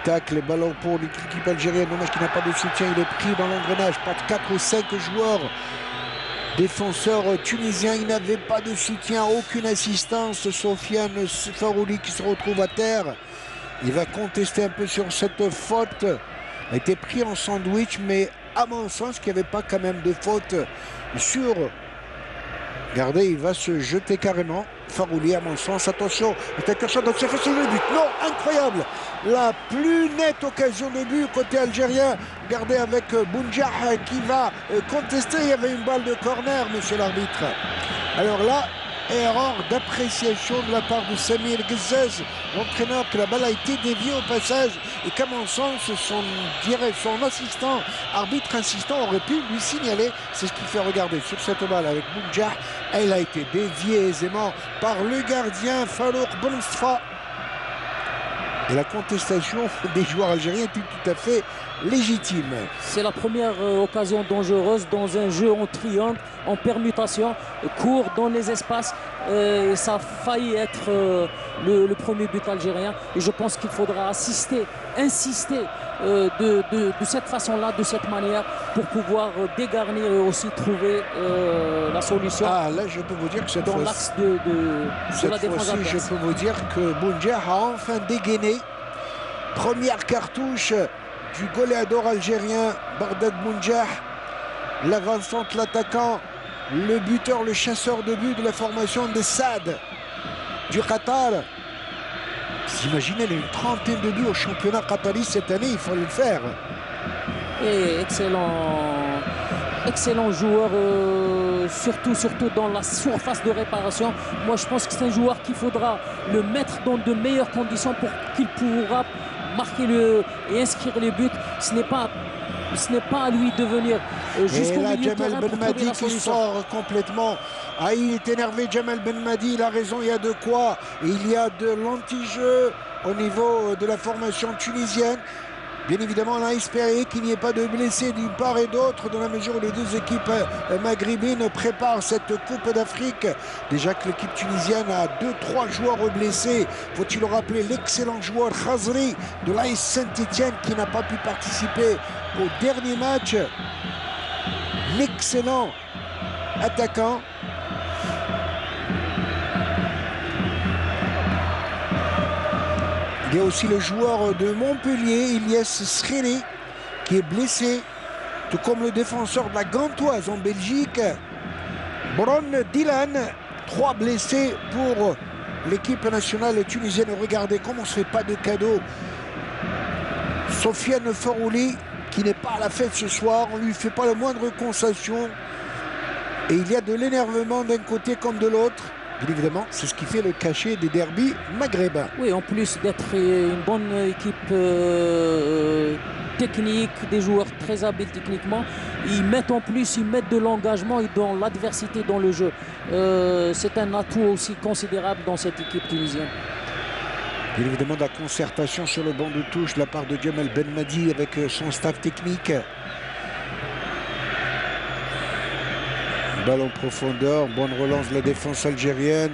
tacle et ballon pour l'équipe algérienne. Dommage qu'il n'a pas de soutien, il est pris dans l'engrenage par 4 ou 5 joueurs défenseurs tunisiens. Il n'avait pas de soutien, aucune assistance. Sofiane Farouli qui se retrouve à terre, il va contester un peu sur cette faute. A été pris en sandwich, mais à mon sens, qu'il n'y avait pas quand même de faute sur. Regardez, il va se jeter carrément. Farouli, à mon sens, attention, attention, donc c'est facile le but. Non, incroyable. La plus nette occasion de but côté algérien. Regardez avec Bounjah qui va contester. Il y avait une balle de corner, monsieur l'arbitre. Alors là, erreur d'appréciation de la part de Samir Ghezez, l'entraîneur, que la balle a été déviée au passage et qu'à mon sens son assistant, arbitre insistant, aurait pu lui signaler. C'est ce qui fait regarder sur cette balle avec Bounjah. Elle a été déviée aisément par le gardien Falouk Bensfa. Et la contestation des joueurs algériens est tout à fait légitime. C'est la première occasion dangereuse dans un jeu en triangle, en permutation, court dans les espaces. Ça a failli être le premier but algérien. Et je pense qu'il faudra insister de cette façon-là, de cette manière, pour pouvoir dégarnir et aussi trouver la solution. Ah, là, je peux vous dire que cette dans l'axe de la défense adverse. Je peux vous dire que Bounjah a enfin dégainé. Première cartouche du goléador algérien Bardad Bounjah, l'avancement de l'attaquant, le buteur, le chasseur de but de la formation de Saad du Qatar. Vous imaginez, il y a une trentaine de buts au championnat qatari cette année, il faut le faire. Et excellent joueur, surtout dans la surface de réparation. Moi, je pense que c'est un joueur qu'il faudra le mettre dans de meilleures conditions pour qu'il pourra marquer et inscrire les buts. Ce n'est pas à lui de venir jusqu'au milieu de terrain pour trouver la solution. Qui sort complètement. Ah, il est énervé, Djemal Benmadi, il a raison, il y a de quoi. Il y a de l'anti-jeu au niveau de la formation tunisienne. Bien évidemment, on a espéré qu'il n'y ait pas de blessés d'une part et d'autre, dans la mesure où les deux équipes maghrébines préparent cette Coupe d'Afrique. Déjà que l'équipe tunisienne a 2-3 joueurs blessés. Faut-il le rappeler, l'excellent joueur Khazri de l'AS Saint-Etienne qui n'a pas pu participer au dernier match. L'excellent attaquant. Il y a aussi le joueur de Montpellier, Ilyes Sreni, qui est blessé, tout comme le défenseur de la Gantoise en Belgique, Bron Dylan. 3 blessés pour l'équipe nationale tunisienne. Regardez comment on ne se fait pas de cadeau. Sofiane Farouli, qui n'est pas à la fête ce soir, on ne lui fait pas la moindre concession. Et il y a de l'énervement d'un côté comme de l'autre. Bien évidemment, c'est ce qui fait le cachet des derbys maghrébins. Oui, en plus d'être une bonne équipe technique, des joueurs très habiles techniquement, ils mettent de l'engagement et dans l'adversité dans le jeu. C'est un atout aussi considérable dans cette équipe tunisienne. Bien évidemment, de la concertation sur le banc de touche de la part de Djemal Benmadi avec son staff technique. Balle en profondeur, bonne relance de la défense algérienne.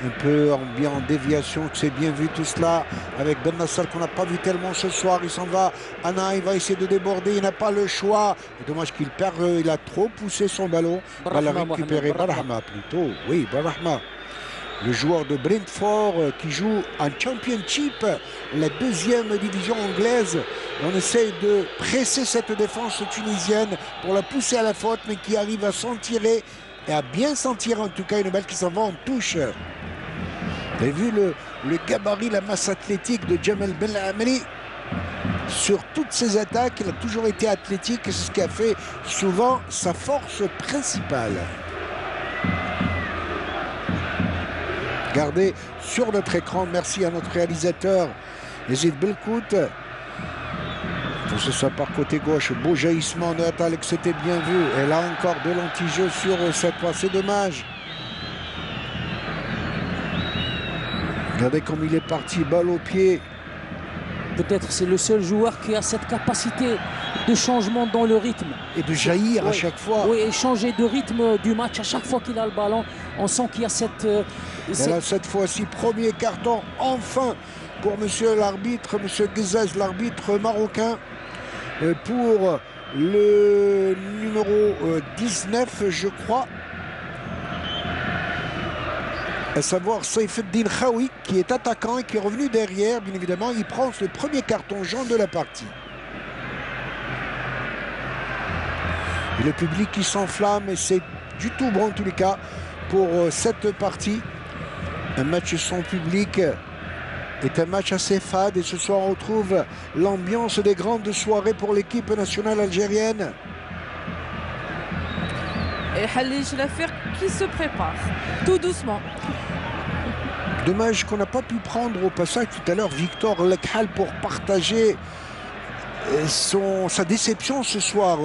Un peu bien en déviation, que c'est bien vu tout cela avec Ben Nassar qu'on n'a pas vu tellement ce soir. Il s'en va, Anna, il va essayer de déborder, il n'a pas le choix. Dommage qu'il perd, il a trop poussé son ballon. Va la récupérer, Barahma plutôt, oui, Barahma. Le joueur de Brentford qui joue en Championship, la deuxième division anglaise. On essaye de presser cette défense tunisienne pour la pousser à la faute, mais qui arrive à s'en tirer et à bien s'en tirer en tout cas. Une balle qui s'en va en touche. Vous avez vu le gabarit, la masse athlétique de Djemal Benmadi. Sur toutes ses attaques, il a toujours été athlétique et c'est ce qui a fait souvent sa force principale. Regardez sur notre écran, merci à notre réalisateur Yazid Belkout. C'est ça par côté gauche, beau jaillissement de Atalek, c'était bien vu. Et là encore de l'anti-jeu sur cette fois, c'est dommage. Regardez comme il est parti, balle au pied. Peut-être c'est le seul joueur qui a cette capacité de changement dans le rythme. Et de jaillir à chaque fois. Oui, et changer de rythme du match à chaque fois qu'il a le ballon. On sent qu'il y a cette fois-ci, premier carton, enfin, pour monsieur l'arbitre, monsieur Ghezaz, l'arbitre marocain, pour le numéro 19, je crois. À savoir Saifeddin Khaoui, qui est attaquant et qui est revenu derrière. Bien évidemment, il prend le premier carton jaune de la partie. Et le public qui s'enflamme, et c'est du tout bon en tous les cas pour cette partie. Un match sans public est un match assez fade et ce soir on retrouve l'ambiance des grandes soirées pour l'équipe nationale algérienne. Et Khalid Lafir qui se prépare tout doucement. Dommage qu'on n'a pas pu prendre au passage tout à l'heure Victor Lekhal pour partager sa déception ce soir,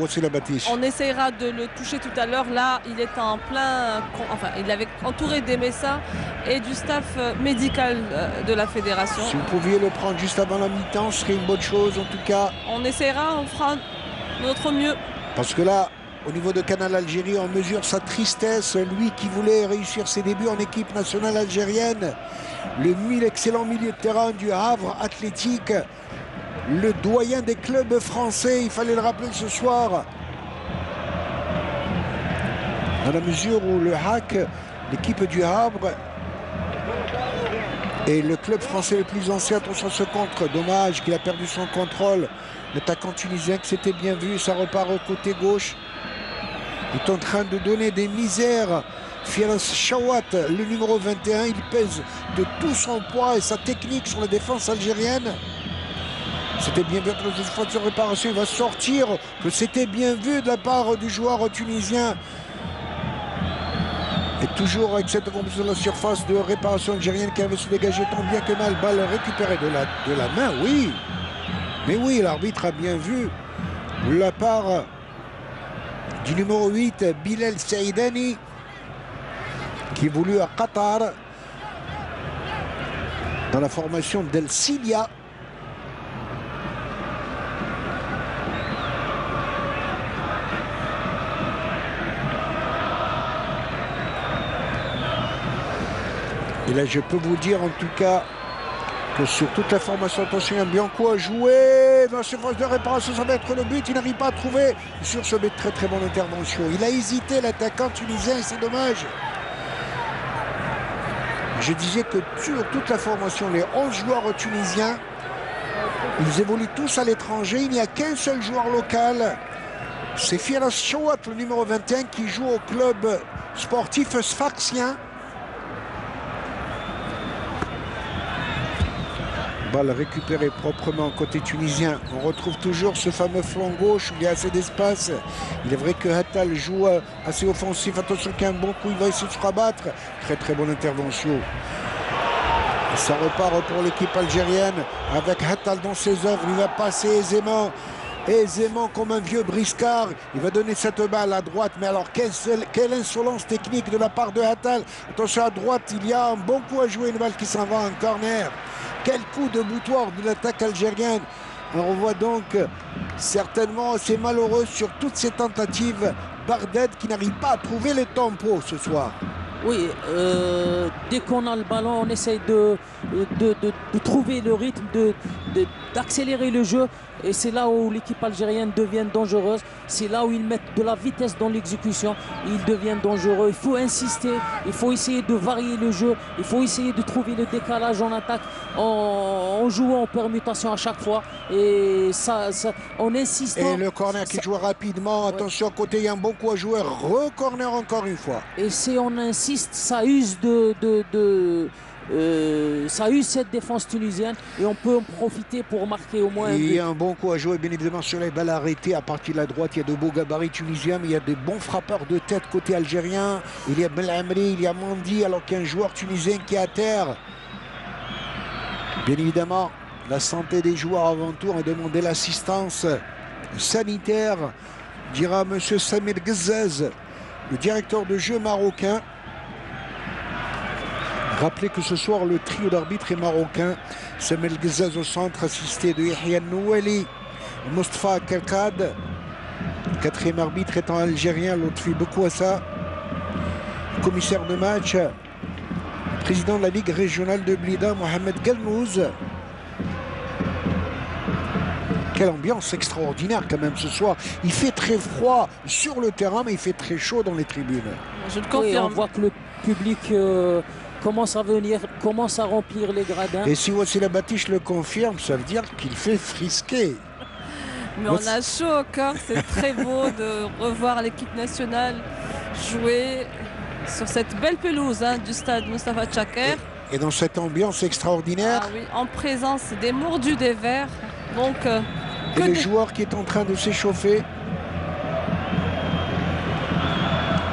Wassila Batish. On essayera de le toucher tout à l'heure. Là, il est en plein... Enfin, il avait entouré des médecins et du staff médical de la fédération. Si vous pouviez le prendre juste avant la mi-temps, ce serait une bonne chose en tout cas. On essaiera, on fera notre mieux. Parce que là, au niveau de Canal Algérie, on mesure sa tristesse. Lui qui voulait réussir ses débuts en équipe nationale algérienne. L'excellent milieu de terrain du Havre Athlétique. Le doyen des clubs français, il fallait le rappeler ce soir. Dans la mesure où le HAC, l'équipe du Havre, est le club français le plus ancien. Attention à ce contre, dommage qu'il a perdu son contrôle. L'attaquant tunisien que c'était bien vu, ça repart au côté gauche. Il est en train de donner des misères. Firas Chawat, le numéro 21, il pèse de tout son poids et sa technique sur la défense algérienne. C'était bien vu que le phase de réparation, il va sortir, que c'était bien vu de la part du joueur tunisien. Et toujours avec cette composition de la surface de réparation algérienne qui avait se dégagé tant bien que mal. Balle récupérée de la main, oui. Mais oui, l'arbitre a bien vu la part du numéro 8, Bilal Saïdani, qui est voulu à Qatar dans la formation d'El Silia. Et là, je peux vous dire en tout cas que sur toute la formation, attention, Bianco a joué dans la surface de réparation, ça va être le but, il n'arrive pas à trouver sur ce but. Très très bonne intervention. Il a hésité, l'attaquant tunisien, et c'est dommage. Je disais que sur toute la formation, les 11 joueurs tunisiens, ils évoluent tous à l'étranger. Il n'y a qu'un seul joueur local. C'est Firas Chawat, le numéro 21, qui joue au club sportif sfaxien. Balle récupérée proprement côté tunisien. On retrouve toujours ce fameux flanc gauche où il y a assez d'espace. Il est vrai que Hattal joue assez offensif. Attention qu'il y a un bon coup, il va essayer de se rabattre. Très bonne intervention. Et ça repart pour l'équipe algérienne avec Hattal dans ses œuvres. Il va passer aisément comme un vieux briscard. Il va donner cette balle à droite. Mais alors, quelle insolence technique de la part de Hattal. Attention, à droite, il y a un bon coup à jouer. Une balle qui s'en va en corner. Quel coup de boutoir de l'attaque algérienne. On revoit donc certainement, c'est malheureux sur toutes ces tentatives. Bardet qui n'arrive pas à trouver le tempo ce soir. Oui, dès qu'on a le ballon, on essaye de trouver le rythme, d'accélérer le jeu. Et c'est là où l'équipe algérienne devient dangereuse. C'est là où ils mettent de la vitesse dans l'exécution. Ils deviennent dangereux. Il faut insister. Il faut essayer de varier le jeu. Il faut essayer de trouver le décalage en attaque en jouant en permutation à chaque fois. Et ça en insistant. Et le corner qui joue rapidement. Attention, côté, il y a un bon coup à jouer. Re-corner encore une fois. Et si on insiste, ça use ça use cette défense tunisienne et on peut en profiter pour marquer au moins un but. Il y a un bon coup à jouer, bien évidemment, sur les balles arrêtées. À partir de la droite, il y a de beaux gabarits tunisiens, mais il y a des bons frappeurs de tête côté algérien. Il y a Belhamri, il y a Mandi, alors qu'il y a un joueur tunisien qui est à terre. Bien évidemment, la santé des joueurs avant tout. On a demandé l'assistance sanitaire, dira M. Samir Ghazaz, le directeur de jeu marocain. Rappelez que ce soir, le trio d'arbitres est marocain. Samir Ghazaz au centre, assisté de Yahya Nouali, Mostafa Kalkad. Le quatrième arbitre étant algérien, Lotfi Bekouassa. Commissaire de match, président de la Ligue régionale de Blida, Mohamed Galnouz. Quelle ambiance extraordinaire quand même ce soir. Il fait très froid sur le terrain, mais il fait très chaud dans les tribunes. Je le confirme. Oui, on voit que le public commence à venir, commence à remplir les gradins. Et si Wassila Batiche le confirme, ça veut dire qu'il fait frisquer. Mais on a chaud au cœur. C'est très beau de revoir l'équipe nationale jouer sur cette belle pelouse du stade Mostafa Tchaker. Et dans cette ambiance extraordinaire. Ah oui, en présence des mordus des Verts. Donc, et le joueur qui est en train de s'échauffer.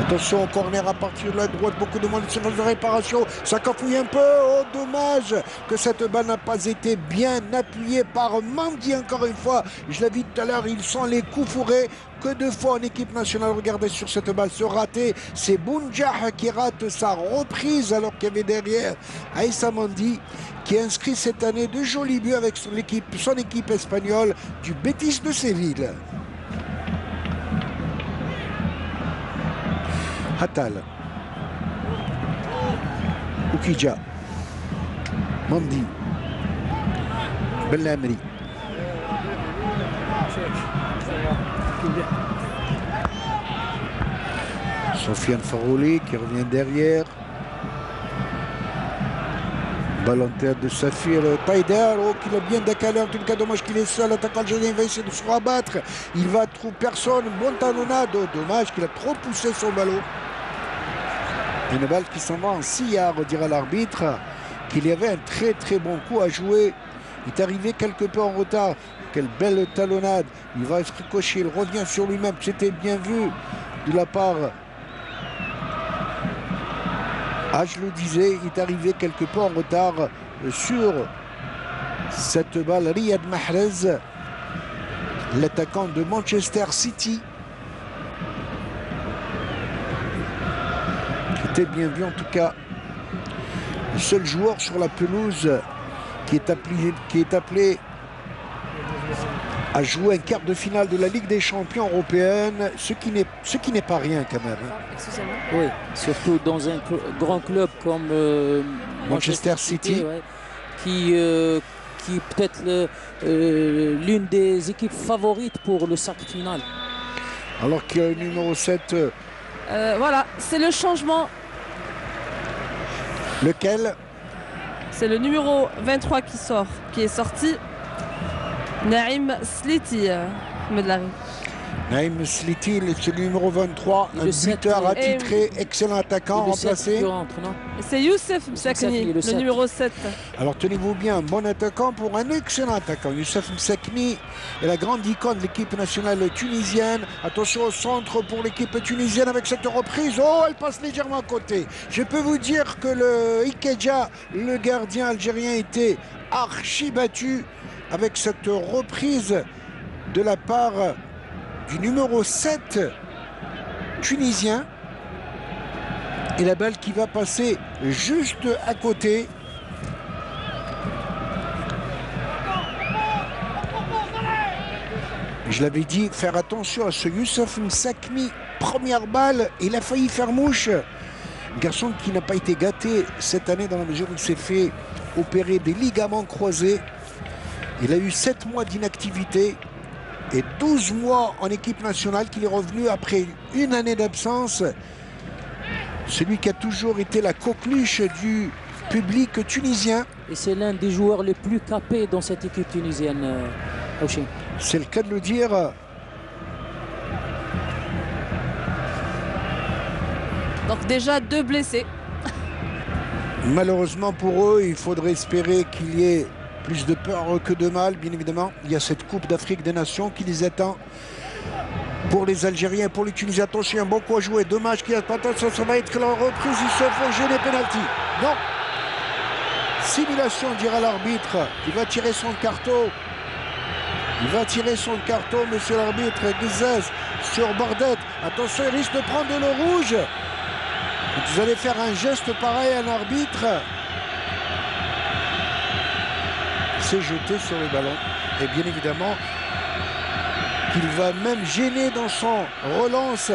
Attention au corner à partir de la droite, beaucoup de monde sur de réparation, ça cafouille un peu, oh dommage que cette balle n'a pas été bien appuyée par Mandi encore une fois. Je l'ai dit tout à l'heure, ils sont les coups fourrés. Que de fois en équipe nationale, regardez sur cette balle se rater, c'est Bounjah qui rate sa reprise alors qu'il y avait derrière Aïssa Mandi qui inscrit cette année de jolis buts avec son équipe espagnole du Betis de Séville. Hattal, Oukidja, Mandi, Belhamri. Sofiane Farouli qui revient derrière. Balle en tête de Safir Taider, oh, qu'il a bien décalé. En tout cas, dommage qu'il est seul. L'attaquant algérien va essayer de se rabattre. Il va trouver personne. Bonne talonnade. Oh, dommage qu'il a trop poussé son ballon. Une balle qui s'en va en sillard, dira l'arbitre, qu'il y avait un très bon coup à jouer. Il est arrivé quelque peu en retard. Quelle belle talonnade. Il va se ricocher, il revient sur lui-même. C'était bien vu de la part. Ah, je le disais, il est arrivé quelque peu en retard sur cette balle. Riyad Mahrez, l'attaquant de Manchester City. C'était bien vu en tout cas. Le seul joueur sur la pelouse qui est appelé à jouer un quart de finale de la Ligue des Champions européenne, ce qui n'est pas rien quand même. Excusez-moi. Oui, surtout dans un grand club comme Manchester City, ouais, qui est peut-être l'une des équipes favorites pour le sac final. Alors qu'il y a le numéro 7. Voilà, c'est le changement. Lequel? C'est le numéro 23 qui est sorti. Naïm Sliti, Medlari. Naïm Sliti, c'est le numéro 23, un buteur attitré, excellent attaquant, remplacé. C'est Youssef Msakni, le numéro 7. Alors tenez-vous bien, un bon attaquant pour un excellent attaquant. Youssef Msakni est la grande icône de l'équipe nationale tunisienne. Attention au centre pour l'équipe tunisienne avec cette reprise. Oh, elle passe légèrement à côté. Je peux vous dire que le Ikeja, le gardien algérien, était archi battu avec cette reprise de la part du numéro 7 tunisien. Et la balle qui va passer juste à côté. Je l'avais dit, faire attention à ce Youssef Msakni. Première balle, il a failli faire mouche. Un garçon qui n'a pas été gâté cette année dans la mesure où il s'est fait opérer des ligaments croisés. Il a eu 7 mois d'inactivité et 12 mois en équipe nationale qu'il est revenu après une année d'absence. Celui qui a toujours été la coqueluche du public tunisien. Et c'est l'un des joueurs les plus capés dans cette équipe tunisienne, Houchi. C'est le cas de le dire. Donc déjà 2 blessés. Malheureusement pour eux, il faudrait espérer qu'il y ait plus de peur que de mal, bien évidemment. Il y a cette Coupe d'Afrique des Nations qui les attend. Pour les Algériens, pour les Tunisiens, attention, un bon coup à jouer. Dommage qu'il y a pas attention, ça va être la reprise. Ils se font gêner, pénalty. Non. Simulation, dira l'arbitre. Il va tirer son carton. Il va tirer son carton, monsieur l'arbitre. Guizès sur Bardet. Attention, il risque de prendre le rouge. Vous allez faire un geste pareil à un arbitre. C'est jeté sur le ballon. Et bien évidemment, qu'il va même gêner dans son relance.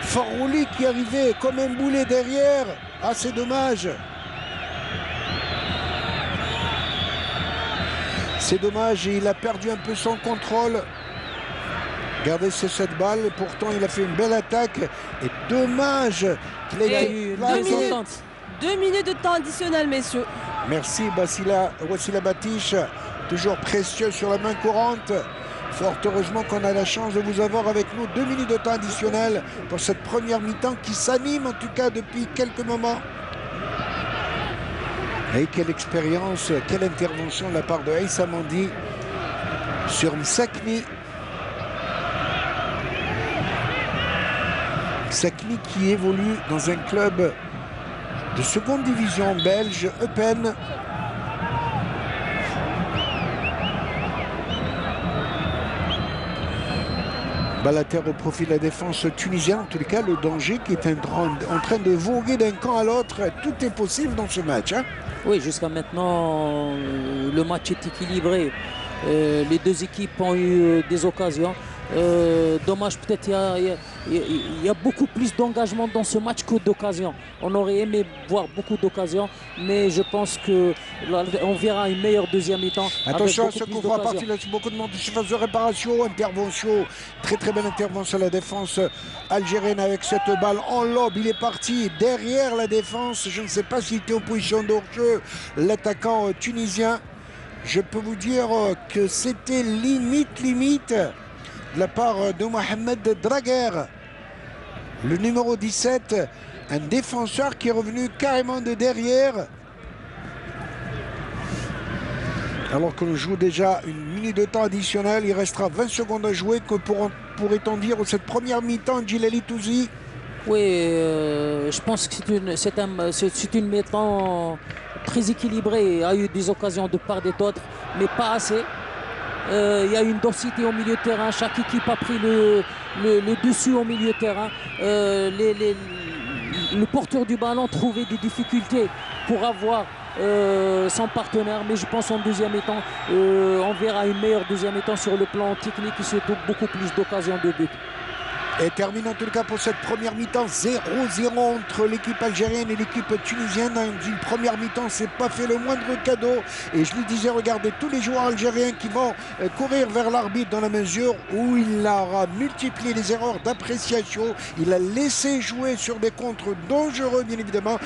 Farouli qui arrivait comme un boulet derrière. Ah, c'est dommage. C'est dommage et il a perdu un peu son contrôle. Regardez, c'est cette balle. Pourtant, il a fait une belle attaque. Et dommage qu'il ait eu 2 minutes de temps additionnel, messieurs. Merci, Wassila Batiche. Toujours précieux sur la main courante. Fort heureusement qu'on a la chance de vous avoir avec nous. 2 minutes de temps additionnel pour cette première mi-temps qui s'anime en tout cas depuis quelques moments. Et quelle expérience, quelle intervention de la part de Aïssa Mandi sur Msakni. Msakni qui évolue dans un club de seconde division belge, Eupen. Balle à terre au profit de la défense tunisienne. En tous les cas, le danger qui est en train de voguer d'un camp à l'autre. Tout est possible dans ce match. Hein. Oui, jusqu'à maintenant, le match est équilibré. Les deux équipes ont eu des occasions. Dommage, peut-être il y a beaucoup plus d'engagement dans ce match que d'occasions. On aurait aimé voir beaucoup d'occasions, mais je pense qu'on verra une meilleure deuxième mi-temps. Attention à ce qu'on voit partir là, beaucoup de monde de surface de réparation, intervention, très belle intervention à la défense algérienne avec cette balle en lobe. Il est parti derrière la défense. Je ne sais pas s'il était en position de hors-jeu, l'attaquant tunisien. Je peux vous dire que c'était limite de la part de Mohamed Draguer, le numéro 17, un défenseur qui est revenu carrément de derrière. Alors qu'on joue déjà une minute de temps additionnel, il restera 20 secondes à jouer. Que pourrait-on dire de cette première mi-temps, Djilali Touzi? Oui, je pense que c'est une mi-temps très équilibrée. Il y a eu des occasions de part et d'autre, mais pas assez. Il y a une densité au milieu de terrain. Chaque équipe a pris le dessus au milieu de terrain. Le porteur du ballon trouvait des difficultés pour avoir son partenaire. Mais je pense en deuxième mi-temps, on verra une meilleure deuxième mi-temps sur le plan technique et surtout beaucoup plus d'occasions de but. Et termine en tout cas pour cette première mi-temps 0-0 entre l'équipe algérienne et l'équipe tunisienne. Dans une première mi-temps, c'est pas fait le moindre cadeau. Et je lui disais, regardez tous les joueurs algériens qui vont courir vers l'arbitre dans la mesure où il aura multiplié les erreurs d'appréciation. Il a laissé jouer sur des contres dangereux, bien évidemment,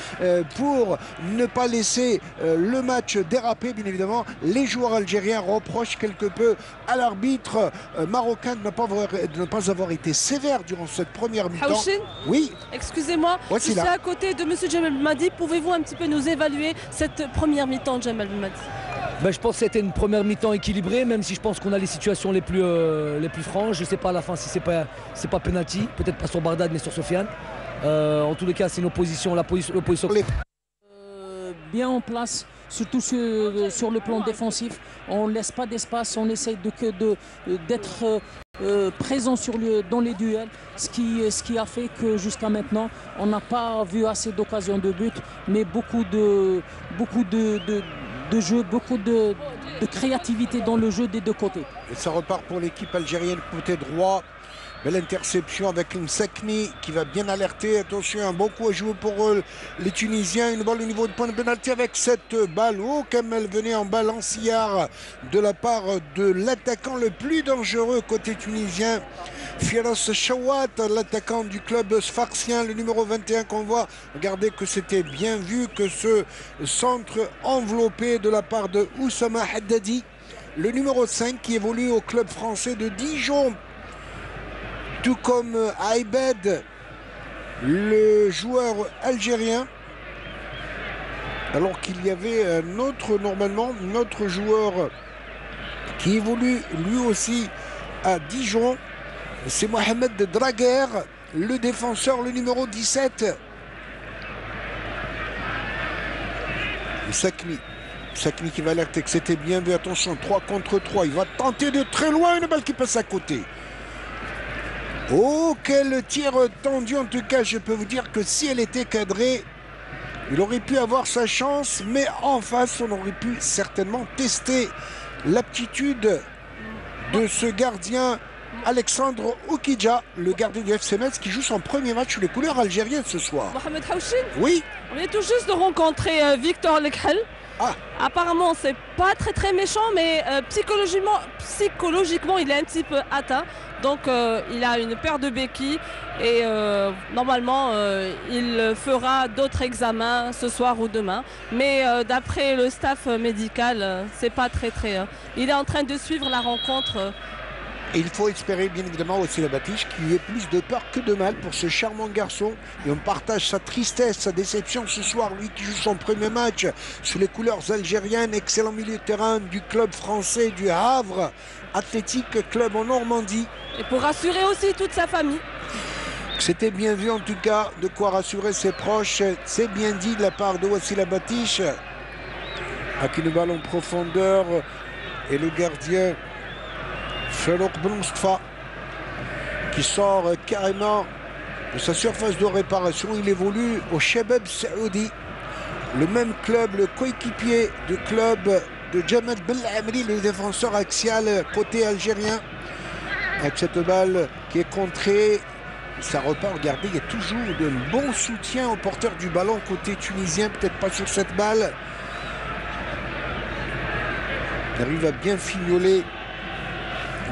pour ne pas laisser le match déraper, bien évidemment. Les joueurs algériens reprochent quelque peu à l'arbitre marocain de ne pas avoir été sévère durant cette première mi-temps. Haouchine, oui. Excusez-moi, je suis à côté de M. Djemal Belmadi. Pouvez-vous un petit peu nous évaluer cette première mi-temps, Djemal Belmadi? Ben, je pense que c'était une première mi-temps équilibrée, même si je pense qu'on a les situations les plus franches. Je ne sais pas à la fin si c'est pas penalty, peut-être pas sur Bardad mais sur Sofiane. En tous les cas, c'est l'opposition. Bien en place, surtout sur le plan défensif. On ne laisse pas d'espace, on essaye d'être présent dans les duels, ce qui a fait que jusqu'à maintenant, on n'a pas vu assez d'occasions de but, mais beaucoup de jeu, beaucoup de créativité dans le jeu des deux côtés. Et ça repart pour l'équipe algérienne côté droit. Belle interception avec Msakni qui va bien alerter. Attention, un bon coup à jouer pour les Tunisiens. Une balle au niveau de point de pénalty avec cette balle. Oh, comme elle venait en balancière de la part de l'attaquant le plus dangereux côté tunisien. Firas Chawat, l'attaquant du club sfaxien, le numéro 21 qu'on voit. Regardez que c'était bien vu que ce centre enveloppé de la part de Oussama Haddadi, le numéro 5 qui évolue au club français de Dijon. Tout comme Aibed, le joueur algérien, alors qu'il y avait notre joueur qui évolue lui aussi à Dijon, c'est Mohamed Draguer, le défenseur, le numéro 17. Sakni qui va alerter que c'était bien vu, attention, 3 contre 3, il va tenter de très loin, une balle qui passe à côté. Oh, quel tir tendu, en tout cas, je peux vous dire que si elle était cadrée, il aurait pu avoir sa chance, mais en face, on aurait pu certainement tester l'aptitude de ce gardien, Alexandre Oukidja, le gardien du FC Metz, qui joue son premier match sous les couleurs algériennes ce soir. Mohamed Haouchine, oui. On vient tout juste de rencontrer Victor Lekhel. Ah. Apparemment, c'est pas très méchant, mais psychologiquement, il est un petit peu atteint. Donc, il a une paire de béquilles et normalement, il fera d'autres examens ce soir ou demain. Mais d'après le staff médical, c'est pas très. Il est en train de suivre la rencontre. Et il faut espérer bien évidemment aussi la Batiche qu'il y ait plus de peur que de mal pour ce charmant garçon. Et on partage sa tristesse, sa déception ce soir. Lui qui joue son premier match sous les couleurs algériennes. Excellent milieu de terrain du club français du Havre Athlétique Club en Normandie. Et pour rassurer aussi toute sa famille. C'était bien vu en tout cas, de quoi rassurer ses proches. C'est bien dit de la part de Wassila Batiche. Avec une balle en profondeur. Et le gardien Farouk Ben Moustapha qui sort carrément de sa surface de réparation. Il évolue au Shabab Saoudi, le même club, le coéquipier du club de Jamal Belhamri, le défenseur axial côté algérien. Avec cette balle qui est contrée, ça repart. Regardez, il y a toujours de bons soutiens au porteur du ballon côté tunisien, peut-être pas sur cette balle. Il arrive à bien fignoler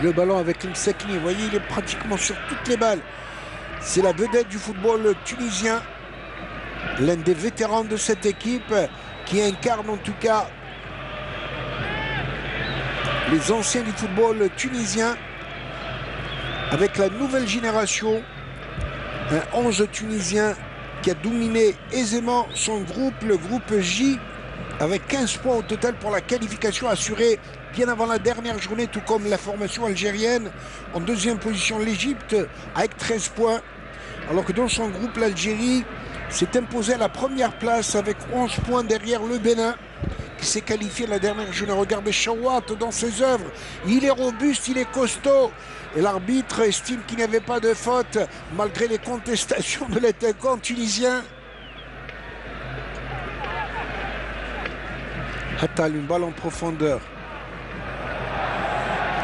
le ballon avec Msakni. Vous voyez, il est pratiquement sur toutes les balles. C'est la vedette du football tunisien, l'un des vétérans de cette équipe qui incarne en tout cas les anciens du football tunisien avec la nouvelle génération. Un 11 tunisien qui a dominé aisément son groupe, le groupe J, avec 15 points au total pour la qualification assurée bien avant la dernière journée, tout comme la formation algérienne. En deuxième position, l'Égypte avec 13 points. Alors que dans son groupe, l'Algérie s'est imposée à la première place avec 11 points derrière le Bénin, qui s'est qualifié la dernière journée. Regardez Chawat dans ses œuvres. Il est robuste, il est costaud. Et l'arbitre estime qu'il n'y avait pas de faute, malgré les contestations de l'attaquant tunisien. Attal, une balle en profondeur.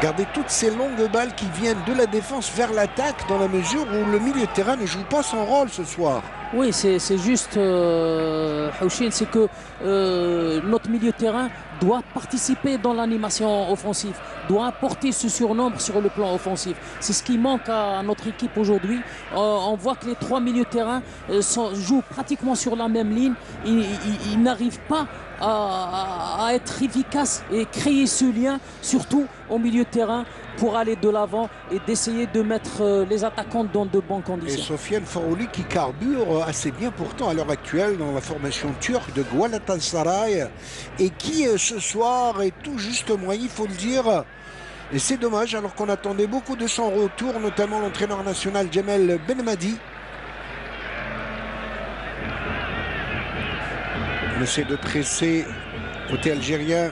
Regardez toutes ces longues balles qui viennent de la défense vers l'attaque dans la mesure où le milieu de terrain ne joue pas son rôle ce soir. Oui, c'est juste, Houchine, c'est que notre milieu de terrain doit participer dans l'animation offensive, doit apporter ce surnombre sur le plan offensif. C'est ce qui manque à notre équipe aujourd'hui. On voit que les trois milieux de terrain jouent pratiquement sur la même ligne. Ils n'arrivent pas à être efficaces et créer ce lien, surtout au milieu de terrain, pour aller de l'avant et d'essayer de mettre les attaquants dans de bonnes conditions. Et Sofiane Forouli qui carbure assez bien pourtant à l'heure actuelle dans la formation turque de Galatasaray et qui ce soir est tout juste moyen, il faut le dire. Et c'est dommage alors qu'on attendait beaucoup de son retour, notamment l'entraîneur national Djamel Benmadi. On essaie de presser côté algérien.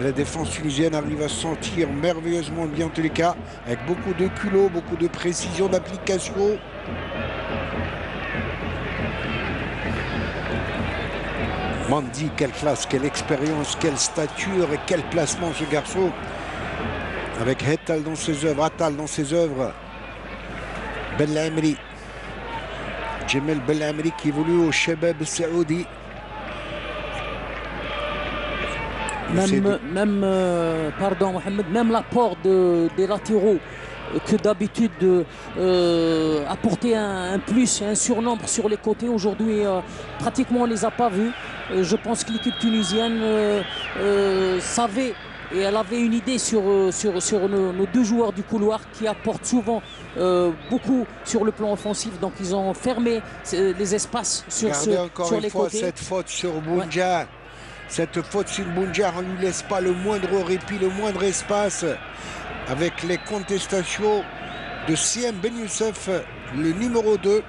La défense tunisienne arrive à se sentir merveilleusement bien en tous les cas, avec beaucoup de culot, beaucoup de précision d'application. Mandi, quelle classe, quelle expérience, quelle stature et quel placement ce garçon. Avec Attal dans ses œuvres, Belhamri. Djamel Belhamri qui évolue au Shabab Saoudi. Pardon Mohamed, même l'apport des latéraux que d'habitude apporter un plus, un surnombre sur les côtés. Aujourd'hui, pratiquement on ne les a pas vus. Je pense que l'équipe tunisienne savait et elle avait une idée sur nos deux joueurs du couloir qui apportent souvent beaucoup sur le plan offensif. Donc ils ont fermé les espaces sur les côtés. Cette faute sur Bounja. Ouais. Cette faute sur Bounja, on ne lui laisse pas le moindre répit, le moindre espace. Avec les contestations de Siem Ben Youssef, le numéro 2.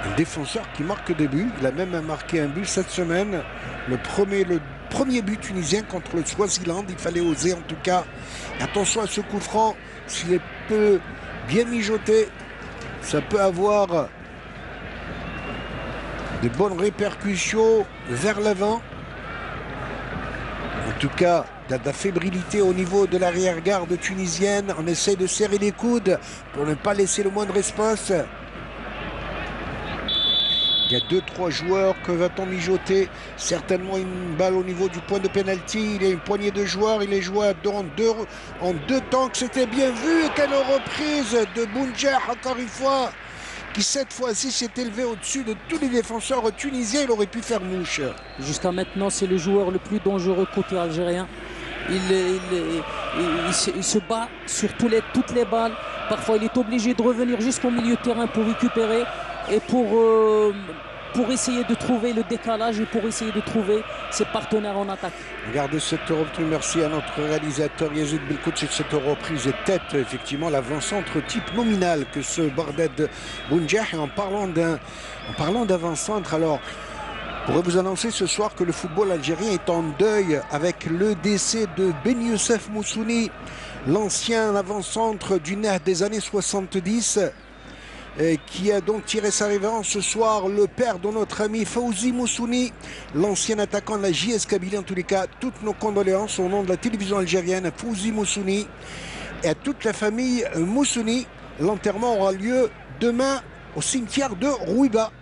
Un défenseur qui marque des buts. Il a même marqué un but cette semaine. Le premier but tunisien contre le Swaziland. Il fallait oser en tout cas. Attention à ce coup franc. S'il est peu bien mijoté, ça peut avoir de bonnes répercussions vers l'avant. En tout cas, de la fébrilité au niveau de l'arrière-garde tunisienne. On essaie de serrer les coudes pour ne pas laisser le moindre espace. Il y a 2-3 joueurs. Que va-t-on mijoter? Certainement une balle au niveau du point de pénalty. Il y a une poignée de joueurs. Il est joué en deux temps. C'était bien vu. Quelle reprise de Bounja, encore une fois, qui cette fois-ci s'est élevé au-dessus de tous les défenseurs tunisiens. Il aurait pu faire mouche. Jusqu'à maintenant, c'est le joueur le plus dangereux côté algérien. Il se bat sur toutes les balles. Parfois, il est obligé de revenir jusqu'au milieu de terrain pour récupérer et pour essayer de trouver le décalage et pour essayer de trouver ses partenaires en attaque. Regardez cette reprise, merci à notre réalisateur Yazid Belkouch, cette reprise est tête, effectivement, l'avant-centre type nominal que ce Barded Bounja. Et en parlant d'avant-centre, alors, je pourrais vous annoncer ce soir que le football algérien est en deuil avec le décès de Ben Youssef Moussouni, l'ancien avant-centre du NER des années 70. Qui a donc tiré sa révérence ce soir, le père de notre ami Fawzi Moussouni, l'ancien attaquant de la JS Kabylie. En tous les cas, toutes nos condoléances au nom de la télévision algérienne, Fawzi Moussouni, et à toute la famille Moussouni. L'enterrement aura lieu demain au cimetière de Rouiba.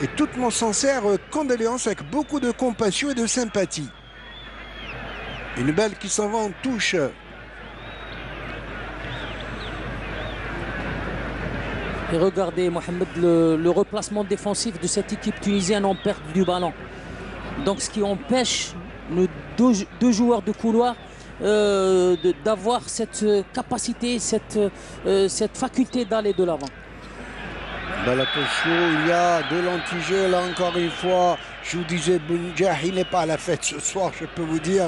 Et toutes nos sincères condoléances avec beaucoup de compassion et de sympathie. Une balle qui s'en va en touche. Et regardez, Mohamed, le replacement défensif de cette équipe tunisienne en perte du ballon. Donc ce qui empêche nos deux joueurs de couloir d'avoir cette capacité, cette faculté d'aller de l'avant. Attention, il y a de l'anti-jeu là encore une fois. Je vous disais, Bounja, il n'est pas à la fête ce soir, je peux vous dire.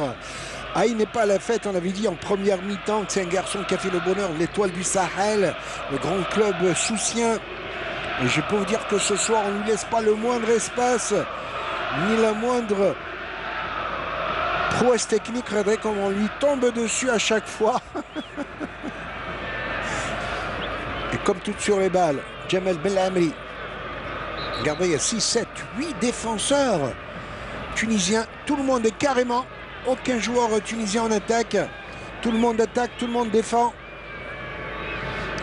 Ah, il n'est pas à la fête, on avait dit en première mi-temps que c'est un garçon qui a fait le bonheur de l'Étoile du Sahel, le grand club soussien. Et je peux vous dire que ce soir, on ne lui laisse pas le moindre espace, ni la moindre prouesse technique. Regardez comme on lui tombe dessus à chaque fois. Et comme tout sur les balles, Djamel Belhamri. Regardez, il y a 6, 7, 8 défenseurs tunisiens. Tout le monde est carrément aucun joueur tunisien en attaque. Tout le monde attaque, tout le monde défend.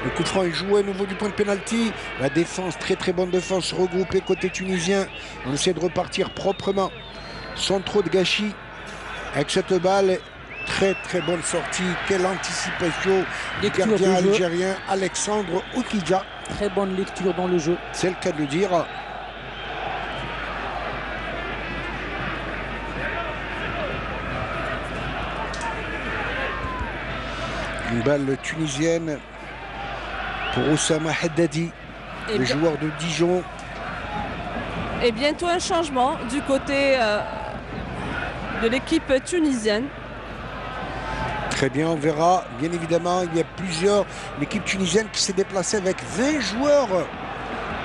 Le coup franc est joué au niveau du point de pénalty. La défense, très bonne défense regroupée côté tunisien. On essaie de repartir proprement, sans trop de gâchis. Avec cette balle, très bonne sortie. Quelle anticipation du gardien algérien Alexandre Oukidja. Très bonne lecture dans le jeu. C'est le cas de le dire. Une balle tunisienne pour Oussama Haddadi, le joueur de Dijon. Et bientôt un changement du côté de l'équipe tunisienne. Très bien, on verra. Bien évidemment, il y a plusieurs. L'équipe tunisienne qui s'est déplacée avec 20 joueurs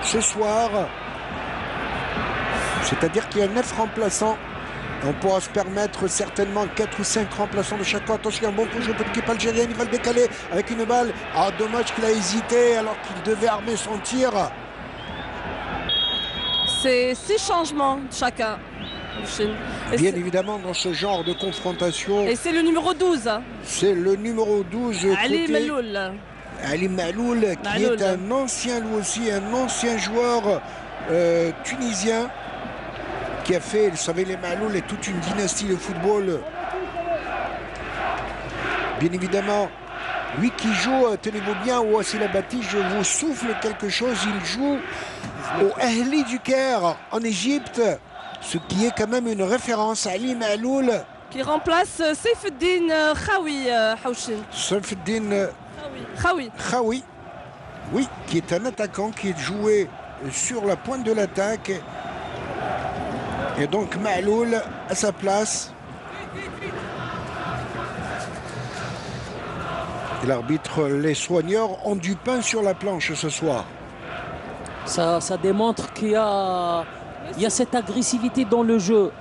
ce soir. C'est-à-dire qu'il y a 9 remplaçants. On pourra se permettre certainement 4 ou 5 remplaçants de chaque côté. Attention, un bon coup pour l'équipe algérienne. Il va le décaler avec une balle. Ah, dommage qu'il a hésité alors qu'il devait armer son tir. C'est 6 changements chacun. Bien évidemment, dans ce genre de confrontation. Et c'est le numéro 12. C'est le numéro 12. Ali Maloul. Ali Maloul, qui est un ancien, lui aussi, un ancien joueur tunisien. Qui a fait, vous savez, les Maloul et toute une dynastie de football. Bien évidemment, lui qui joue, tenez-vous bien, Wassil Abati, je vous souffle quelque chose, il joue au Ahli du Caire, en Égypte, ce qui est quand même une référence. Ali Maloul. Qui remplace Seyfeddine Khaoui, Haouchin. Seyfeddine Khaoui, oui, qui est un attaquant qui est joué sur la pointe de l'attaque. Et donc Maloul à sa place. L'arbitre, les soigneurs ont du pain sur la planche ce soir. Ça démontre qu'il y a cette agressivité dans le jeu.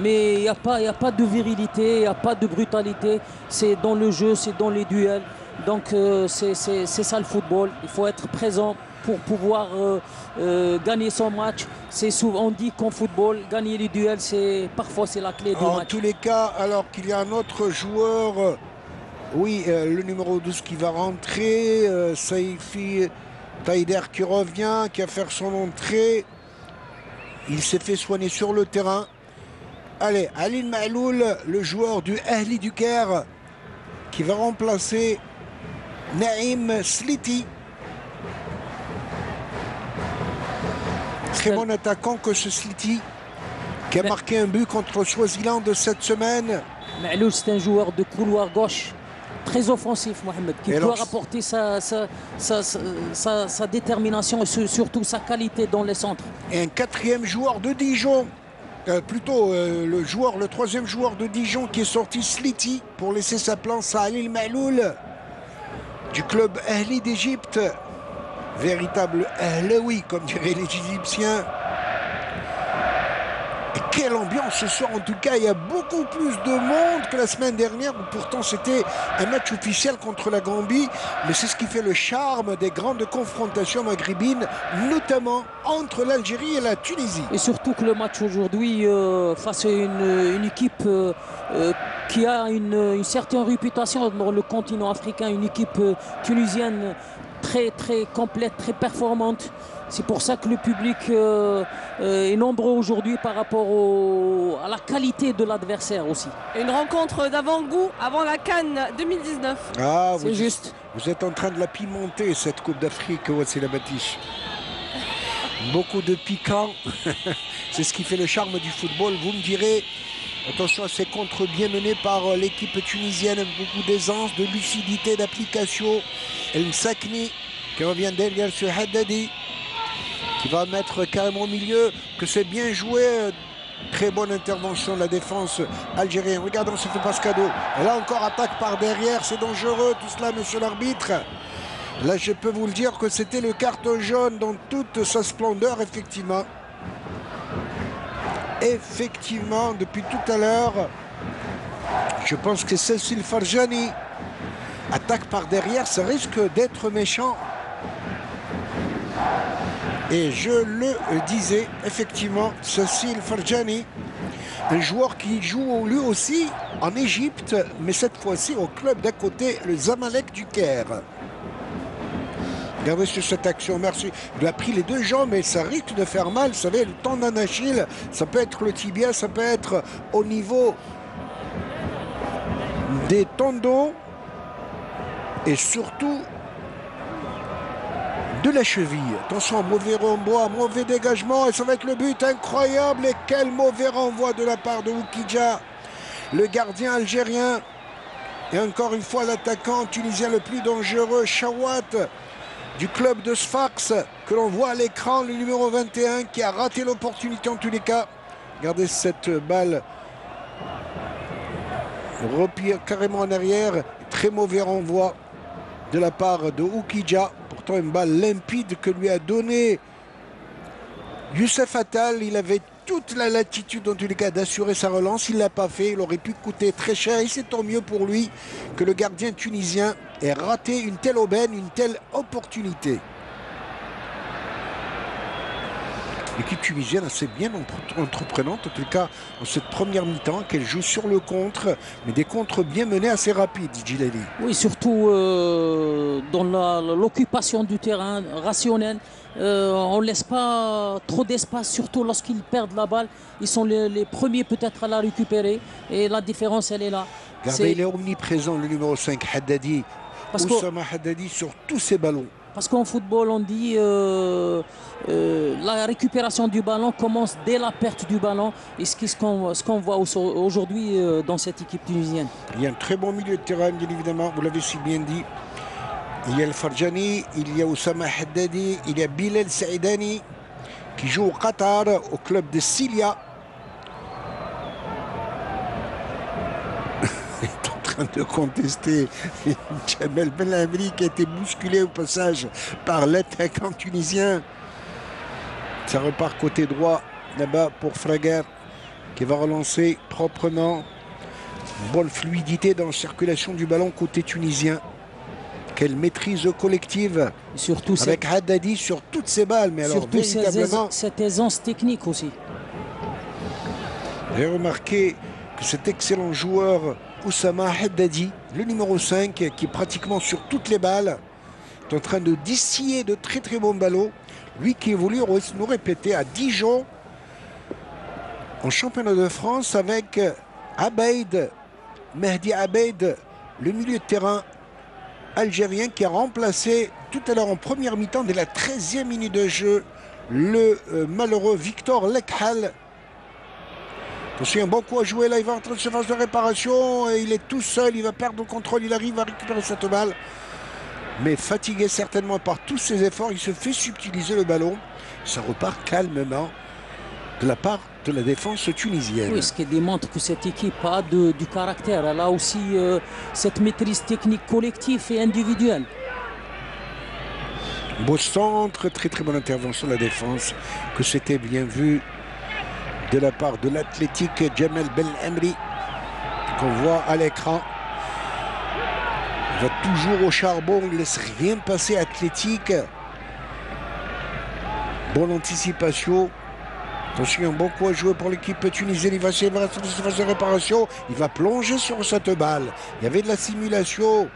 Mais il n'y a pas de virilité, il n'y a pas de brutalité. C'est dans le jeu, c'est dans les duels. Donc c'est ça le football. Il faut être présent pour pouvoir gagner son match. C'est souvent, on dit qu'en football, gagner les duels, parfois c'est la clé du match. En tous les cas, alors qu'il y a un autre joueur, oui, le numéro 12 qui va rentrer, Saifi Taider qui revient, qui va faire son entrée. Il s'est fait soigner sur le terrain. Allez, Ali Maloul, le joueur du Ahli du Caire, qui va remplacer Naïm Sliti. Très bon attaquant que ce Sliti, qui a marqué un but contre Swaziland de cette semaine. Maloul, c'est un joueur de couloir gauche, très offensif, Mohamed, qui peut rapporter sa détermination et surtout sa qualité dans les centres. Et un quatrième joueur de Dijon, le troisième joueur de Dijon qui est sorti, Sliti, pour laisser sa place à Ali Maloul du club Ahli d'Égypte. Véritable Ahlaoui, comme diraient les Égyptiens. Et quelle ambiance ce soir, en tout cas, il y a beaucoup plus de monde que la semaine dernière, où pourtant c'était un match officiel contre la Gambie, mais c'est ce qui fait le charme des grandes confrontations maghrébines, notamment entre l'Algérie et la Tunisie. Et surtout que le match aujourd'hui, face à une équipe qui a une certaine réputation dans le continent africain, une équipe tunisienne très complète, très performante. C'est pour ça que le public est nombreux aujourd'hui par rapport à la qualité de l'adversaire aussi. Une rencontre d'avant-goût avant la CAN 2019. Ah, c'est juste. Vous êtes en train de la pimenter, cette Coupe d'Afrique, Wassil Abati. Beaucoup de piquant. C'est ce qui fait le charme du football. Vous me direz, attention à ces contres bien menés par l'équipe tunisienne, avec beaucoup d'aisance, de lucidité, d'application. El Msakni qui revient derrière ce Haddadi, qui va mettre carrément au milieu, que c'est bien joué. Très bonne intervention de la défense algérienne. Regardons, se fait passe cadeau. Et là encore, attaque par derrière, c'est dangereux tout cela, monsieur l'arbitre. Là, je peux vous le dire que c'était le carton jaune dans toute sa splendeur, effectivement. Effectivement, depuis tout à l'heure, je pense que Cécile Farjani attaque par derrière, ça risque d'être méchant. Et je le disais, effectivement, Cécile Farjani, un joueur qui joue lui aussi en Égypte, mais cette fois-ci au club d'à côté, le Zamalek du Caire. Regardez sur cette action, merci. Il a pris les deux jambes et ça risque de faire mal. Vous savez, le tendon d'Achille, ça peut être le tibia, ça peut être au niveau des tendons et surtout de la cheville. Attention, mauvais renvoi, mauvais dégagement et ça va être le but incroyable. Et quel mauvais renvoi de la part de Oukidja, le gardien algérien. Et encore une fois, l'attaquant tunisien le plus dangereux, Chawat, du club de Sfax, que l'on voit à l'écran, le numéro 21, qui a raté l'opportunité en tous les cas. Regardez cette balle. Repire carrément en arrière. Très mauvais renvoi de la part de Oukidja. Pourtant une balle limpide que lui a donné Youssef Attal. Il avait toute la latitude en tous les cas d'assurer sa relance. Il ne l'a pas fait. Il aurait pu coûter très cher. Et c'est tant mieux pour lui que le gardien tunisien ait raté une telle aubaine, une telle opportunité. L'équipe tunisienne assez bien entreprenante, en tout cas en cette première mi-temps, qu'elle joue sur le contre, mais des contres bien menés, assez rapides, Djilali. Oui, surtout dans l'occupation du terrain rationnelle. On ne laisse pas trop d'espace, surtout lorsqu'ils perdent la balle. Ils sont les premiers peut-être à la récupérer et la différence, elle est là. Regardez, il est omniprésent, le numéro 5, Haddadi. Oussama Haddadi sur tous ses ballons. Parce qu'en football, on dit la récupération du ballon commence dès la perte du ballon. Et ce qu'on voit aujourd'hui dans cette équipe tunisienne. Il y a un très bon milieu de terrain, bien évidemment, vous l'avez si bien dit. Il y a el Farjani, il y a Oussama Haddadi, il y a Bilal Saïdani qui joue au Qatar, au club de Silia. De contester Jamel Belhamri qui a été bousculé au passage par l'attaquant tunisien. Ça repart côté droit là-bas pour Fraguer qui va relancer proprement. Bonne fluidité dans la circulation du ballon côté tunisien. Quelle maîtrise collective, surtout avec Haddadi sur toutes ses balles. Mais alors surtout véritablement, cette aisance technique aussi. J'ai remarqué que cet excellent joueur Oussama Haddadi, le numéro 5, qui est pratiquement sur toutes les balles, est en train de distiller de très très bons ballots. Lui qui évolue, nous répéter, à Dijon, en championnat de France, avec Abeid, Mehdi Abeid, le milieu de terrain algérien qui a remplacé tout à l'heure en première mi-temps, dès la 13e minute de jeu, le malheureux Victor Lekhal. C'est un bon coup à jouer là, il va entrer dans cette phase de réparation et il est tout seul, il va perdre le contrôle, il arrive à récupérer cette balle. Mais fatigué certainement par tous ses efforts, il se fait subtiliser le ballon. Ça repart calmement de la part de la défense tunisienne. Oui, ce qui démontre que cette équipe a du caractère. Elle a aussi cette maîtrise technique collective et individuelle. Beau centre, très très bonne intervention de la défense, que c'était bien vu de la part de l'athlétique Jamel Belhamri qu'on voit à l'écran. Il va toujours au charbon, il ne laisse rien passer. Athlétique. Bonne anticipation. Attention, un bon coup à jouer pour l'équipe tunisienne. Il va essayer de phase de réparation. Il va plonger sur cette balle. Il y avait de la simulation.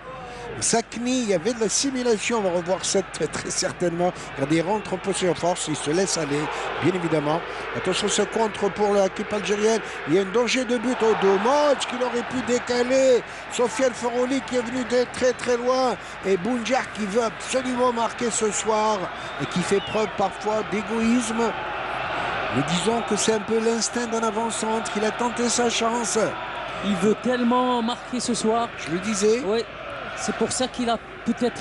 Sakni, il y avait de la simulation. On va revoir ça très certainement. Regardez, il rentre un peu sur force. Il se laisse aller, bien évidemment. Attention, ce contre pour l'équipe algérienne. Il y a un danger de but. Oh, dommage qu'il aurait pu décaler. Sofiane Ferroli qui est venu de très très loin. Et Bounjar qui veut absolument marquer ce soir. Et qui fait preuve parfois d'égoïsme. Mais disons que c'est un peu l'instinct d'un avant-centre. Il a tenté sa chance. Il veut tellement marquer ce soir. Je le disais. Oui. C'est pour ça qu'il a peut-être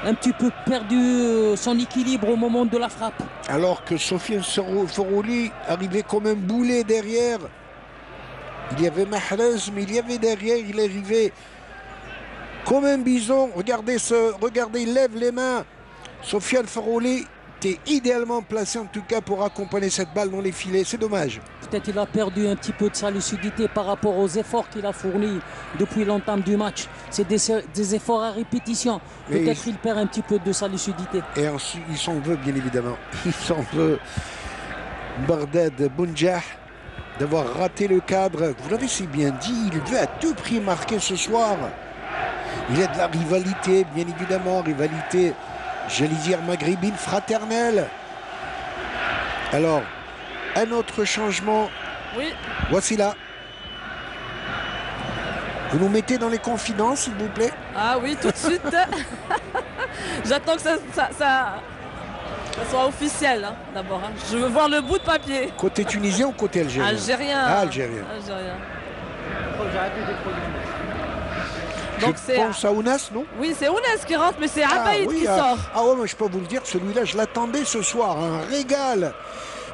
un petit peu perdu son équilibre au moment de la frappe. Alors que Sofiane Ferroli arrivait comme un boulet derrière. Il y avait Mahrez, mais il y avait derrière, il arrivait comme un bison. Regardez, il lève les mains. Sofiane Ferroli était idéalement placé en tout cas pour accompagner cette balle dans les filets. C'est dommage. Peut-être qu'il a perdu un petit peu de sa lucidité par rapport aux efforts qu'il a fournis depuis l'entame du match. C'est des efforts à répétition. Peut-être qu'il perd un petit peu de sa lucidité. Et ensuite, il s'en veut bien évidemment. Il s'en veut. Bardad Bounjah, d'avoir raté le cadre. Vous l'avez si bien dit, il veut à tout prix marquer ce soir. Il y a de la rivalité, bien évidemment, rivalité, j'allais dire maghrébine, fraternelle. Alors, un autre changement. Oui. Voici là. Vous nous mettez dans les confidences, s'il vous plaît? Ah oui, tout de suite. J'attends que ça soit officiel, hein, d'abord. Hein. Je veux voir le bout de papier. Côté tunisien ou côté algérien? Algérien. Ah, algérien. Donc je pense à Ounas, non? Oui, c'est Ounas qui rentre, mais c'est Abaïd qui sort. Ah ouais, mais je peux vous le dire, celui-là, je l'attendais ce soir. Un régal.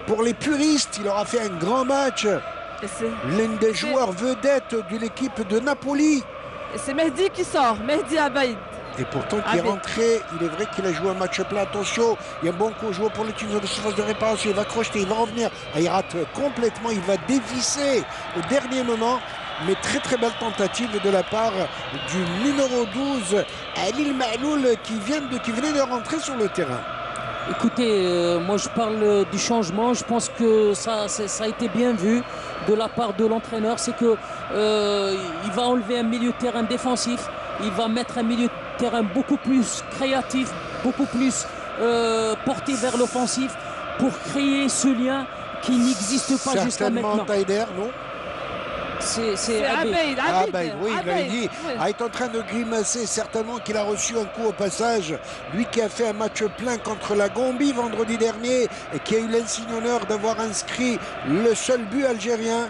Pour les puristes, il aura fait un grand match. L'un des joueurs vedettes de l'équipe de Napoli. Et c'est Mehdi qui sort, Mehdi Abaïd. Et pourtant qui est rentré, il est vrai qu'il a joué un match plein. Attention, il y a un bon coup joué pour les Tunisiens de surface de réparation. Il va crocheter, il va revenir. Ah, il rate complètement, il va dévisser au dernier moment. Mais très très belle tentative de la part du numéro 12, Alil Ma'loul, qui venait de rentrer sur le terrain. Écoutez, moi je parle du changement. Je pense que ça a été bien vu de la part de l'entraîneur. C'est que il va enlever un milieu de terrain défensif. Il va mettre un milieu de terrain beaucoup plus créatif, beaucoup plus porté vers l'offensif pour créer ce lien qui n'existe pas jusqu'à maintenant. Taider, non? C'est Abaïd. Oui, il l'a dit. Oui. Ah, il est en train de grimacer, certainement qu'il a reçu un coup au passage. Lui qui a fait un match plein contre la Gambie vendredi dernier et qui a eu l'insigne honneur d'avoir inscrit le seul but algérien.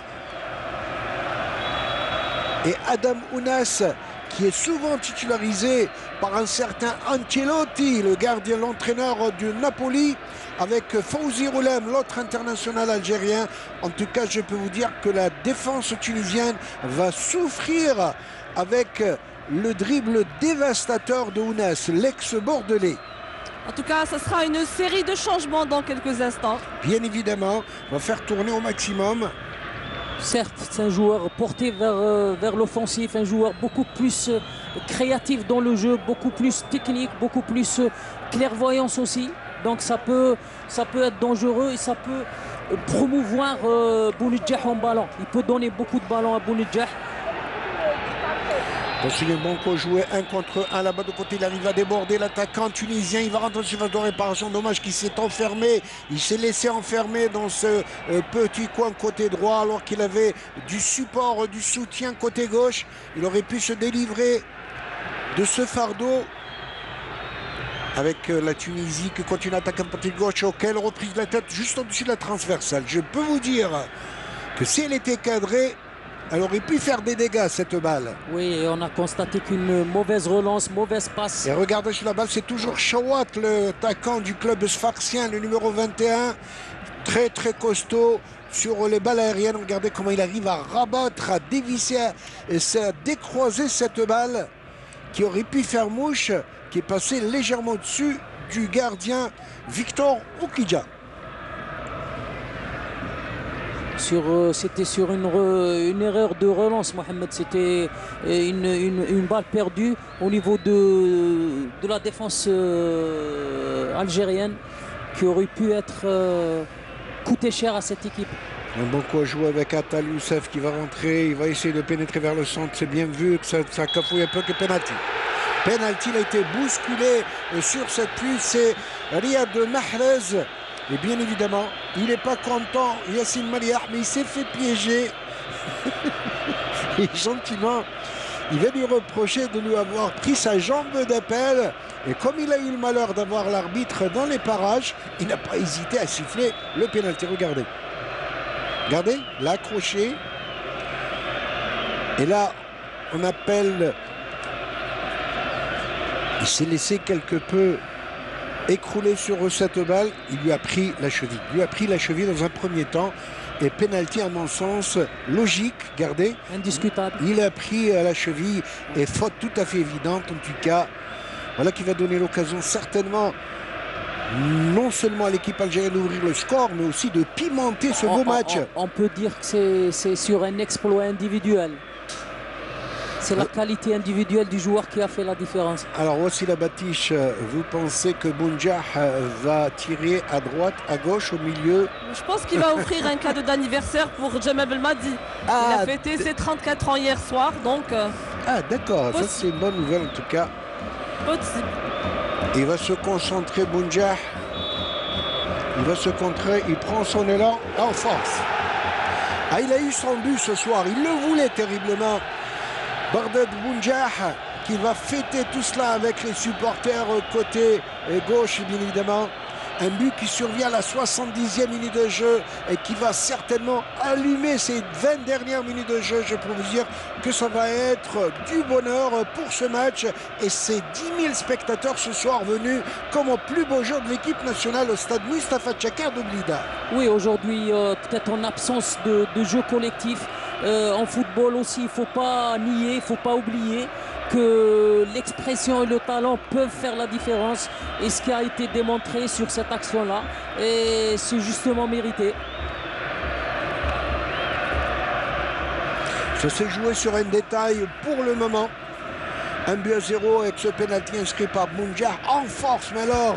Et Adam Ounas, qui est souvent titularisé par un certain Ancelotti, le gardien, l'entraîneur du Napoli, avec Fawzi Roulem, l'autre international algérien. En tout cas, je peux vous dire que la défense tunisienne va souffrir avec le dribble dévastateur de Ounas, l'ex-bordelais. En tout cas, ça sera une série de changements dans quelques instants. Bien évidemment, on va faire tourner au maximum. Certes, c'est un joueur porté vers l'offensif, un joueur beaucoup plus créatif dans le jeu, beaucoup plus technique, beaucoup plus clairvoyance aussi. Donc ça peut être dangereux et ça peut promouvoir Bounedjah en ballon. Il peut donner beaucoup de ballons à Bounedjah. Attention, Banco jouait 1 contre 1 là-bas de côté, il arrive à déborder l'attaquant tunisien, il va rentrer sur la réparation, dommage qu'il s'est enfermé, il s'est laissé enfermer dans ce petit coin côté droit alors qu'il avait du support, du soutien côté gauche, il aurait pu se délivrer de ce fardeau avec la Tunisie qui continue à attaquer un côté gauche, auquel reprise de la tête juste au-dessus de la transversale. Je peux vous dire que si elle était cadrée, elle aurait pu faire des dégâts, cette balle. Oui, et on a constaté qu'une mauvaise relance, mauvaise passe. Et regardez sur la balle, c'est toujours Chawat, le attaquant du club sfaxien, le numéro 21. Très très costaud sur les balles aériennes. Regardez comment il arrive à rabattre, à dévisser, à décroiser cette balle qui aurait pu faire mouche, qui est passée légèrement au-dessus du gardien Victor Oukidja. C'était sur une erreur de relance, Mohamed. C'était une balle perdue au niveau de la défense algérienne qui aurait pu coûter cher à cette équipe. Un bon coup à jouer avec Atal Youssef qui va rentrer, il va essayer de pénétrer vers le centre. C'est bien vu que ça cafouille un peu que penalty. Penalty, il a été bousculé sur cette pluie, c'est Riyad Mahrez. Et bien évidemment, il n'est pas content, Yassine Maliah, mais il s'est fait piéger. Et gentiment, il va lui reprocher de lui avoir pris sa jambe d'appel. Et comme il a eu le malheur d'avoir l'arbitre dans les parages, il n'a pas hésité à siffler le pénalty. Regardez. Regardez, l'accroché. Et là, on appelle... Il s'est laissé quelque peu écroulé sur cette balle. Il lui a pris la cheville. Il lui a pris la cheville dans un premier temps. Et pénalty, à mon sens, logique, regardez. Indiscutable. Il a pris la cheville et faute tout à fait évidente, en tout cas. Voilà qui va donner l'occasion certainement, non seulement à l'équipe algérienne d'ouvrir le score, mais aussi de pimenter ce beau match. On peut dire que c'est sur un exploit individuel. C'est la qualité individuelle du joueur qui a fait la différence. Alors Wassila Batiche, vous pensez que Bounjah va tirer à droite, à gauche, au milieu? Je pense qu'il va offrir un cadeau d'anniversaire pour Jamal Belmadi. Il a fêté ses 34 ans hier soir, donc... Ah d'accord, ça c'est une bonne nouvelle en tout cas. Possible. Il va se concentrer Bounjah. Il va se contrer, il prend son élan en force. Ah, il a eu son but ce soir, il le voulait terriblement. Bardad Bounjah qui va fêter tout cela avec les supporters côté gauche bien évidemment. Un but qui survient à la 70e minute de jeu et qui va certainement allumer ces 20 dernières minutes de jeu. Je peux vous dire que ça va être du bonheur pour ce match et ces 10 000 spectateurs ce soir venus comme au plus beau jour de l'équipe nationale au stade Mustapha Tchakar de Blida. Oui, aujourd'hui, peut-être en absence de jeu collectif. En football aussi, il ne faut pas nier, il ne faut pas oublier que l'expression et le talent peuvent faire la différence. Et ce qui a été démontré sur cette action-là, et c'est justement mérité. Ça s'est joué sur un détail pour le moment. 1-0 avec ce pénalty inscrit par Bounjah en force, mais alors...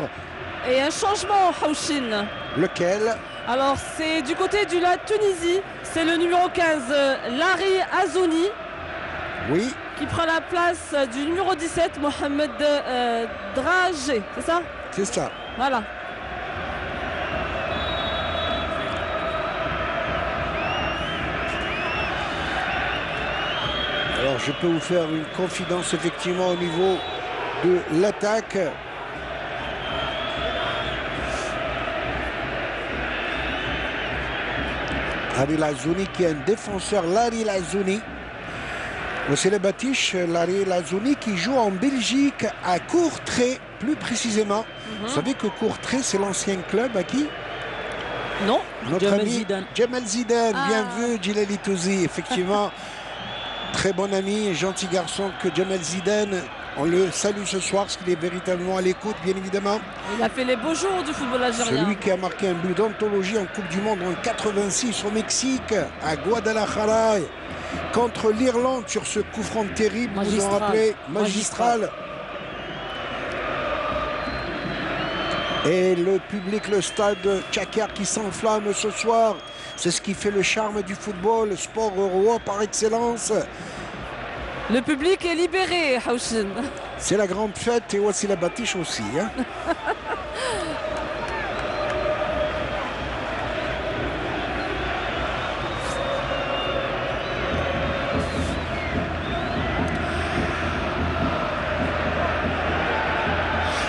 Et un changement, Haouchine. Lequel? Alors c'est du côté de la Tunisie, c'est le numéro 15, Larry Azouni. Oui. Qui prend la place du numéro 17, Mohamed Dragé, c'est ça? C'est ça. Voilà. Alors je peux vous faire une confidence effectivement au niveau de l'attaque. Larry Azouni qui est un défenseur, Larry Azouni. C'est le Batiche, Larry Azouni qui joue en Belgique à Courtrai, plus précisément. Vous savez que Courtrai, c'est l'ancien club à qui? Non. Notre Jamal ami Zidane. Jamal Zidane, bien vu, Djilali Touzi, effectivement. Très bon ami, gentil garçon que Jamal Zidane. On le salue ce soir parce qu'il est véritablement à l'écoute, bien évidemment. Il a fait les beaux jours du football algérien. Celui qui a marqué un but d'anthologie en Coupe du Monde en 86 au Mexique, à Guadalajara, contre l'Irlande sur ce coup franc terrible, vous vous en rappelez, magistral. Et le public, le stade Tchakar qui s'enflamme ce soir. C'est ce qui fait le charme du football, le sport roi par excellence. Le public est libéré, Haouchine. C'est la grande fête et Wassila Batiche aussi. Hein.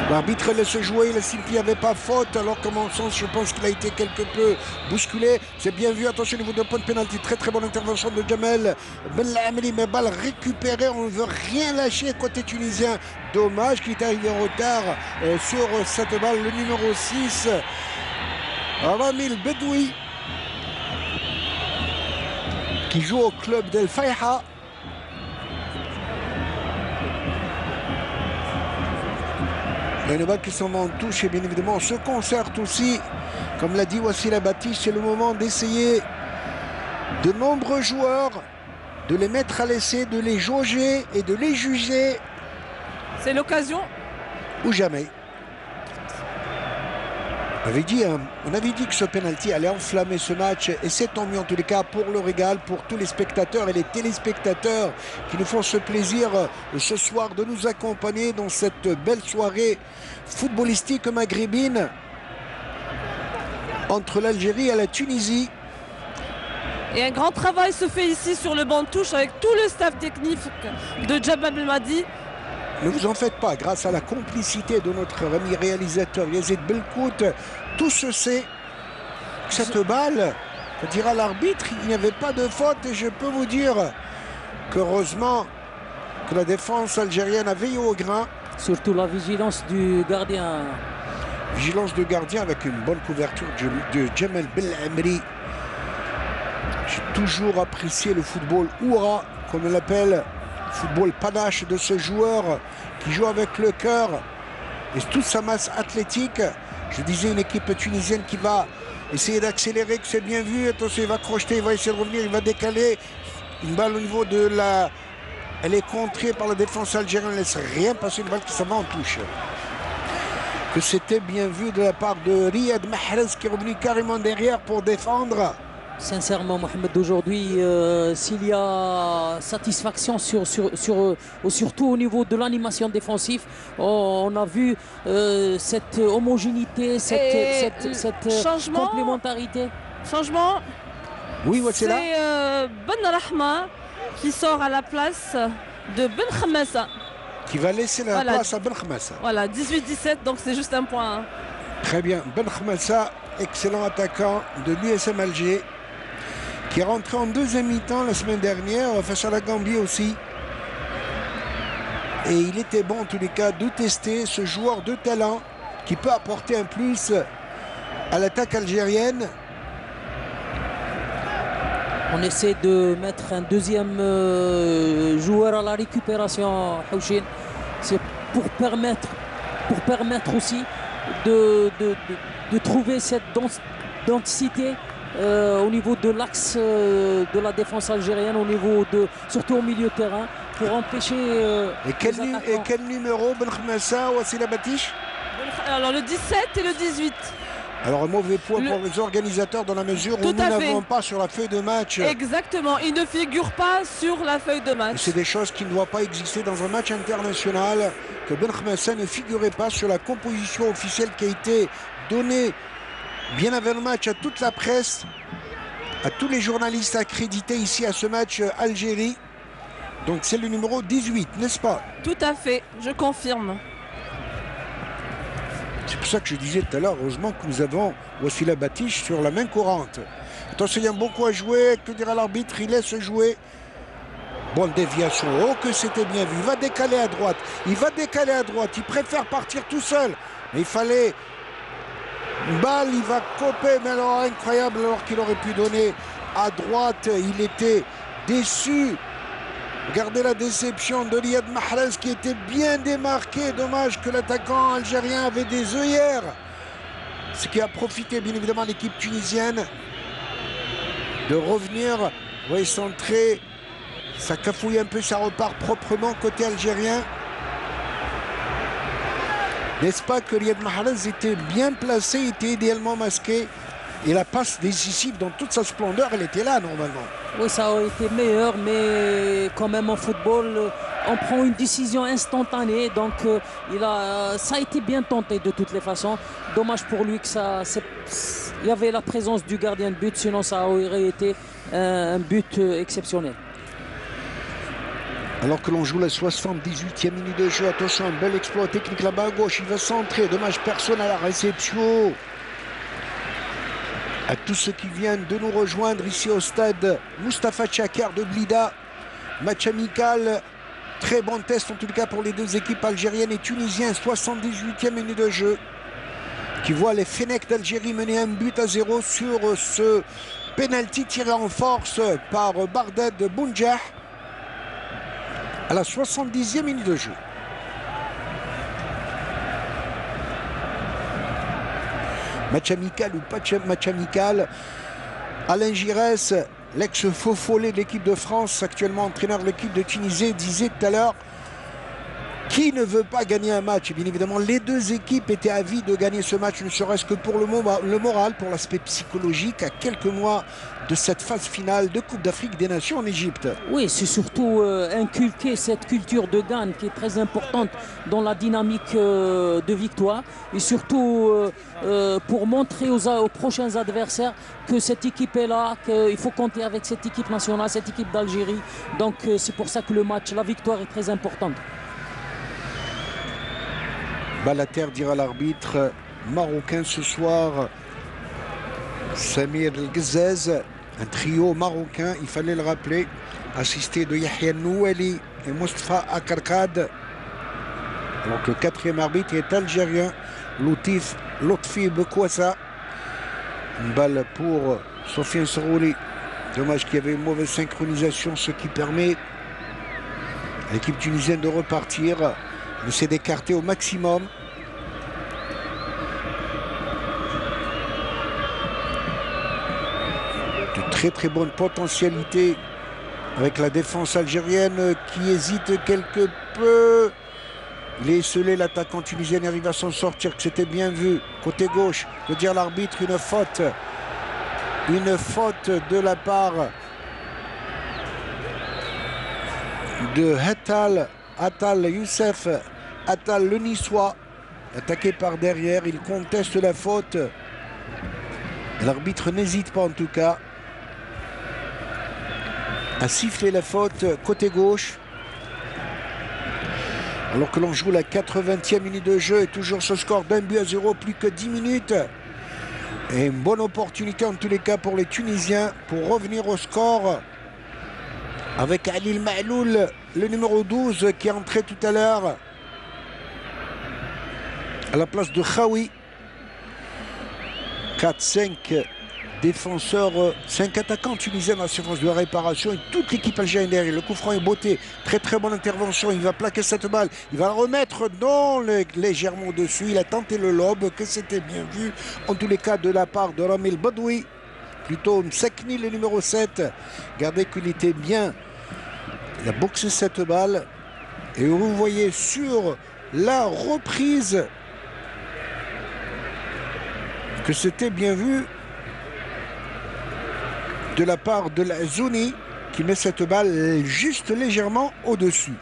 L'arbitre laisse jouer, il estime qu'il n'y avait pas faute, alors qu'à mon sens, je pense qu'il a été quelque peu bousculé. C'est bien vu, attention au niveau de point de pénalty, très très bonne intervention de Jamel Belhamri, mais balle récupérée, on ne veut rien lâcher côté tunisien. Dommage qu'il est arrivé en retard sur cette balle, le numéro 6, Ramil Bedoui, qui joue au club d'El Fayha. Il y a une balle qui s'en va en touche et bien évidemment on se concerte aussi. Comme l'a dit Wassila Batiche, c'est le moment d'essayer de nombreux joueurs, de les mettre à l'essai, de les jauger et de les juger. C'est l'occasion. Ou jamais. On avait dit que ce penalty allait enflammer ce match et c'est tant mieux en tous les cas pour le régal, pour tous les spectateurs et les téléspectateurs qui nous font ce plaisir ce soir de nous accompagner dans cette belle soirée footballistique maghrébine entre l'Algérie et la Tunisie. Et un grand travail se fait ici sur le banc de touche avec tout le staff technique de Jamal Belmadi. Ne vous en faites pas, grâce à la complicité de notre ami réalisateur Yazid Belkout, tout se sait. Cette balle, dira l'arbitre, il n'y avait pas de faute et je peux vous dire qu'heureusement que la défense algérienne a veillé au grain. Surtout la vigilance du gardien. Vigilance de gardien avec une bonne couverture de Jamal Belhamri. J'ai toujours apprécié le football Oura, comme on l'appelle. Football panache de ce joueur qui joue avec le cœur et toute sa masse athlétique. Je disais une équipe tunisienne qui va essayer d'accélérer, que c'est bien vu. Attention, il va crocheter, il va essayer de revenir, il va décaler. Une balle au niveau de la Elle est contrée par la défense algérienne. Elle ne laisse rien passer. Une balle qui s'en va en touche. Que c'était bien vu de la part de Riyad Mahrez qui est revenu carrément derrière pour défendre. Sincèrement, Mohamed, aujourd'hui, s'il y a satisfaction surtout au niveau de l'animation défensive, on a vu cette homogénéité, cette complémentarité. Changement. Oui, c'est là. C'est Ben Rahma qui sort à la place de Ben Khamassa. Qui va laisser la place à Ben Khamassa. Voilà, 18-17, donc c'est juste un point. Hein. Très bien. Ben Khamassa, excellent attaquant de l'USM Alger, qui est rentré en deuxième mi-temps la semaine dernière face à la Gambie aussi. Et il était bon en tous les cas de tester ce joueur de talent qui peut apporter un plus à l'attaque algérienne. On essaie de mettre un deuxième joueur à la récupération, Houchin. C'est pour permettre aussi de trouver cette densité au niveau de l'axe de la défense algérienne, surtout au milieu de terrain, pour empêcher. Et quel numéro, Ben Khamassa ou Wassila Batiche? Alors le 17 et le 18. Alors un mauvais point pour les organisateurs dans la mesure où nous n'avons pas sur la feuille de match. Exactement, il ne figure pas sur la feuille de match. C'est des choses qui ne doivent pas exister dans un match international, que Ben Khamassa ne figurait pas sur la composition officielle qui a été donnée bien avant le match à toute la presse, à tous les journalistes accrédités ici à ce match Algérie. Donc c'est le numéro 18, n'est-ce pas? Tout à fait, je confirme. C'est pour ça que je disais tout à l'heure, heureusement que nous avons Wassila Batiche sur la main courante. Attention, il y a beaucoup à jouer. Que dira l'arbitre? Il laisse jouer. Bonne déviation. Oh, que c'était bien vu. Il va décaler à droite. Il préfère partir tout seul. Mais il fallait une balle. Il va coper. Mais alors, incroyable, alors qu'il aurait pu donner à droite. Il était déçu. Regardez la déception de Riyad Mahrez qui était bien démarqué. Dommage que l'attaquant algérien avait des œillères. Ce qui a profité bien évidemment l'équipe tunisienne de revenir. Vous voyez, centré. Ça cafouille un peu, ça repart proprement côté algérien. N'est-ce pas que Riyad Mahrez était bien placé, était idéalement masqué. Et la passe décisive dans toute sa splendeur, elle était là normalement. Oui, ça aurait été meilleur, mais quand même en football, on prend une décision instantanée. Donc ça a été bien tenté de toutes les façons. Dommage pour lui que il y avait la présence du gardien de but, sinon ça aurait été un but exceptionnel. Alors que l'on joue la 78e minute de jeu, attention, un bel exploit technique là-bas à gauche, il va centrer, dommage personne à la réception. À tous ceux qui viennent de nous rejoindre ici au stade Mustapha Tchakar de Blida. Match amical, très bon test en tout cas pour les deux équipes algériennes et tunisiennes. 78e minute de jeu qui voit les Fennecs d'Algérie mener 1-0 sur ce penalty tiré en force par Barded Bounjah à la 70e minute de jeu. Match amical ou pas match amical, Alain Giresse, l'ex-faux follet de l'équipe de France, actuellement entraîneur de l'équipe de Tunisie, disait tout à l'heure qui ne veut pas gagner un match. Et bien évidemment, les deux équipes étaient avides de gagner ce match, ne serait-ce que pour le moral, pour l'aspect psychologique, à quelques mois de cette phase finale de Coupe d'Afrique des Nations en Égypte. Oui, c'est surtout inculquer cette culture de gagne qui est très importante dans la dynamique de victoire et surtout pour montrer aux prochains adversaires que cette équipe est là, qu'il faut compter avec cette équipe nationale, cette équipe d'Algérie. Donc c'est pour ça que le match, la victoire est très importante. Balle à terre, dira l'arbitre marocain ce soir. Samir El-Ghazez, un trio marocain, il fallait le rappeler, assisté de Yahya Nouali et Moustapha Akarkad. Donc le quatrième arbitre est algérien, Lotfi Bekwassa. Une balle pour Sofiane Sorouli. Dommage qu'il y avait une mauvaise synchronisation, ce qui permet à l'équipe tunisienne de repartir. On essaie d'écarter au maximum. De très très bonne potentialité avec la défense algérienne qui hésite quelque peu. Il est esselé, l'attaquant tunisien arrive à s'en sortir, que c'était bien vu. Côté gauche, que dire l'arbitre, une faute. Une faute de la part de Attal Youssef Attal, le Niçois, attaqué par derrière. Il conteste la faute. L'arbitre n'hésite pas en tout cas à siffler la faute côté gauche. Alors que l'on joue la 80e minute de jeu et toujours ce score d'1-0, plus que 10 minutes. Et une bonne opportunité en tous les cas pour les Tunisiens pour revenir au score avec Ali Ma'loul, le numéro 12 qui est entré tout à l'heure à la place de Khaoui. 4-5 défenseurs, 5 attaquants tunisiens dans la surface de réparation et toute l'équipe algérienne derrière. Le coup franc est botté, très très bonne intervention. Il va plaquer cette balle, il va la remettre légèrement au-dessus. Il a tenté le lob, que c'était bien vu en tous les cas de la part de Ramil Badoui, plutôt Msekni, le numéro 7. Regardez qu'il était bien, il a boxé cette balle et vous voyez sur la reprise que c'était bien vu de la part de la Zouni qui met cette balle juste légèrement au-dessus.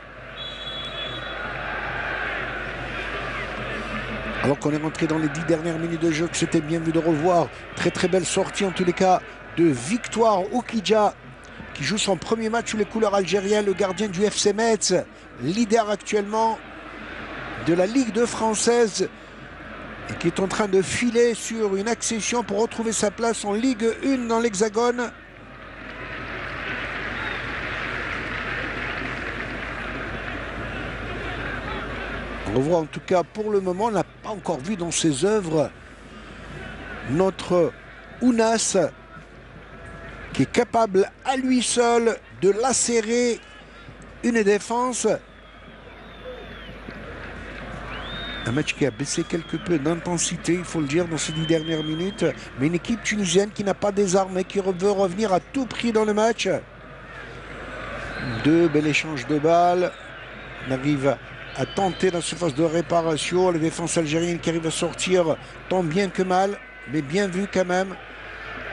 Alors qu'on est rentré dans les 10 dernières minutes de jeu, que c'était bien vu de revoir. Très très belle sortie en tous les cas de Victoire Oukidja qui joue son premier match sous les couleurs algériennes, le gardien du FC Metz, leader actuellement de la Ligue 2 française et qui est en train de filer sur une accession pour retrouver sa place en Ligue 1 dans l'Hexagone. On revoit en tout cas pour le moment, on n'a pas encore vu dans ses œuvres notre Ounas qui est capable à lui seul de lacérer une défense. Un match qui a baissé quelque peu d'intensité, il faut le dire, dans ces 10 dernières minutes. Mais une équipe tunisienne qui n'a pas désarmé, qui veut revenir à tout prix dans le match. Deux bel échanges de balles. On arrive à tenter la surface de réparation. La défense algérienne qui arrive à sortir tant bien que mal, mais bien vu quand même,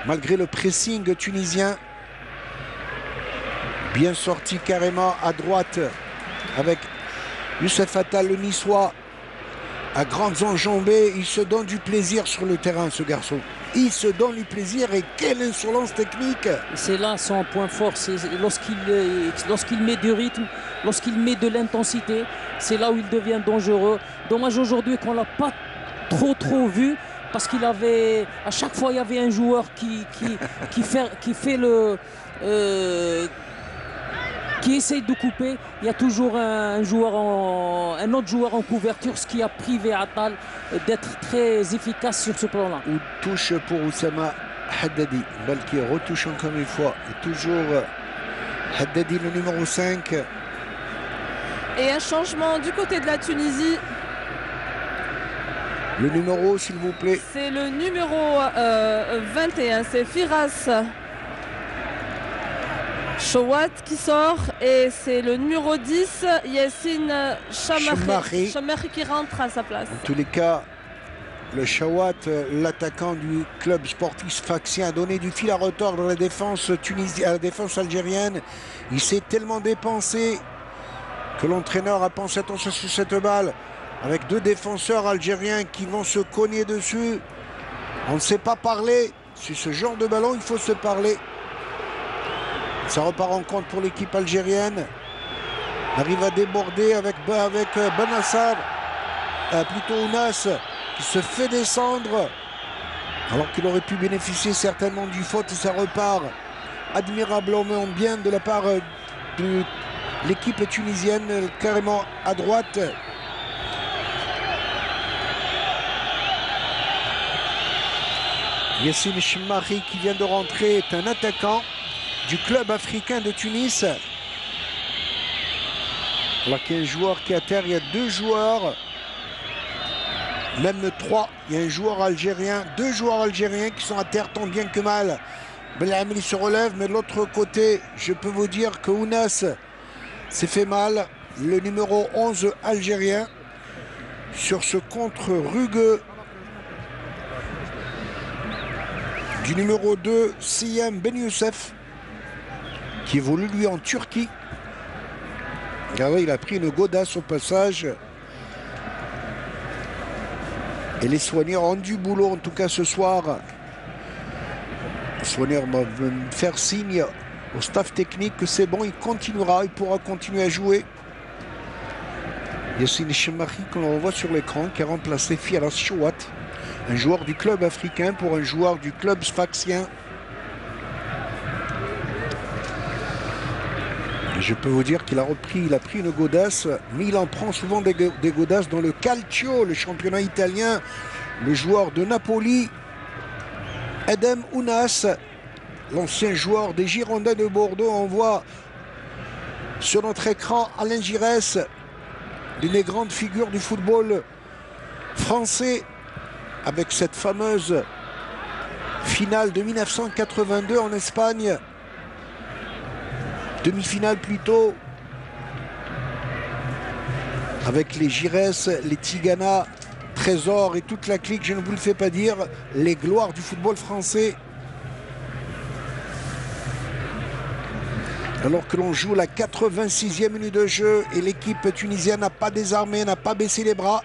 malgré le pressing tunisien. Bien sorti carrément à droite avec Youssef Attal, le Niçois. À grandes enjambées, il se donne du plaisir sur le terrain, ce garçon. Il se donne du plaisir et quelle insolence technique. C'est là son point fort, c'est lorsqu'il met du rythme, lorsqu'il met de l'intensité, c'est là où il devient dangereux. Dommage aujourd'hui qu'on ne l'a pas trop vu, parce qu'il avait, à chaque fois il y avait un joueur qui essaye de couper. Il y a toujours un autre joueur en couverture, ce qui a privé Attal d'être très efficace sur ce plan-là. Ou touche pour Oussama Haddadi. Balle qui retouche encore une fois. Et toujours Haddadi, le numéro 5. Et un changement du côté de la Tunisie. Le numéro, s'il vous plaît. C'est le numéro 21, c'est Firas Chouat qui sort, et c'est le numéro 10, Yassine Chamari qui rentre à sa place. En tous les cas, le Chouat, l'attaquant du club sportif Sfaxien, a donné du fil à retordre dans la défense tunisienne, à la défense algérienne. Il s'est tellement dépensé que l'entraîneur a pensé attention sur cette balle, avec deux défenseurs algériens qui vont se cogner dessus. On ne sait pas parler. Sur ce genre de ballon, il faut se parler. Ça repart en compte pour l'équipe algérienne. On arrive à déborder avec Benassar, plutôt Ounas, qui se fait descendre. Alors qu'il aurait pu bénéficier certainement du faute. Ça repart admirablement bien de la part de l'équipe tunisienne, carrément à droite. Yassine Chmari qui vient de rentrer est un attaquant du club africain de Tunis. Alors qu'il y a un joueur qui est à terre, il y a deux joueurs, même trois. Il y a un joueur algérien, deux joueurs algériens qui sont à terre tant bien que mal Belhamri se relève, mais de l'autre côté, je peux vous dire que Ounas s'est fait mal. Le numéro 11 algérien sur ce contre rugueux du numéro 2, Siyam Ben Youssef, qui évolue lui en Turquie. Regardez, il a pris une godasse au passage. Et les soigneurs ont du boulot, en tout cas ce soir. Les soigneurs vont faire signe au staff technique que c'est bon, il continuera, il pourra continuer à jouer. Yassine Chemari, que l'on voit sur l'écran, qui a remplacé Firas Chouat, un joueur du club africain pour un joueur du club sfaxien. Je peux vous dire qu'il a pris une godasse, mais il en prend souvent des godasses dans le Calcio, le championnat italien. Le joueur de Napoli, Adem Ounas, l'ancien joueur des Girondins de Bordeaux. On voit sur notre écran Alain Giresse, l'une des grandes figures du football français, avec cette fameuse finale de 1982 en Espagne. Demi-finale plutôt, avec les Giresse, les Tigana, Trésor et toute la clique, je ne vous le fais pas dire, les gloires du football français. Alors que l'on joue la 86e minute de jeu et l'équipe tunisienne n'a pas désarmé, n'a pas baissé les bras.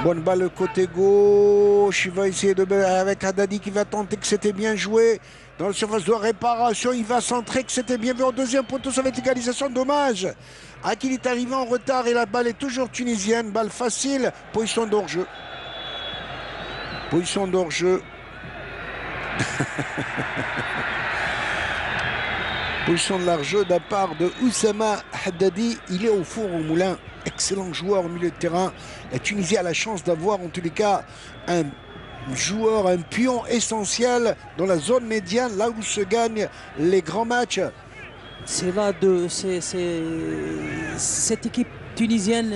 Bonne balle côté gauche, il va essayer de avec Haddadi qui va tenter, que c'était bien joué. Dans le surface de réparation, il va centrer, que c'était bien vu au deuxième poteau, ça va être égalisation, dommage. Akil est arrivé en retard et la balle est toujours tunisienne, balle facile, position d'hors-jeu. Position d'hors-jeu. Position de l'hors-jeu de la part de Oussama Haddadi, il est au four au moulin. Excellent joueur au milieu de terrain. La Tunisie a la chance d'avoir en tous les cas un joueur, un pion essentiel dans la zone médiane, là où se gagnent les grands matchs. C'est là cette équipe tunisienne,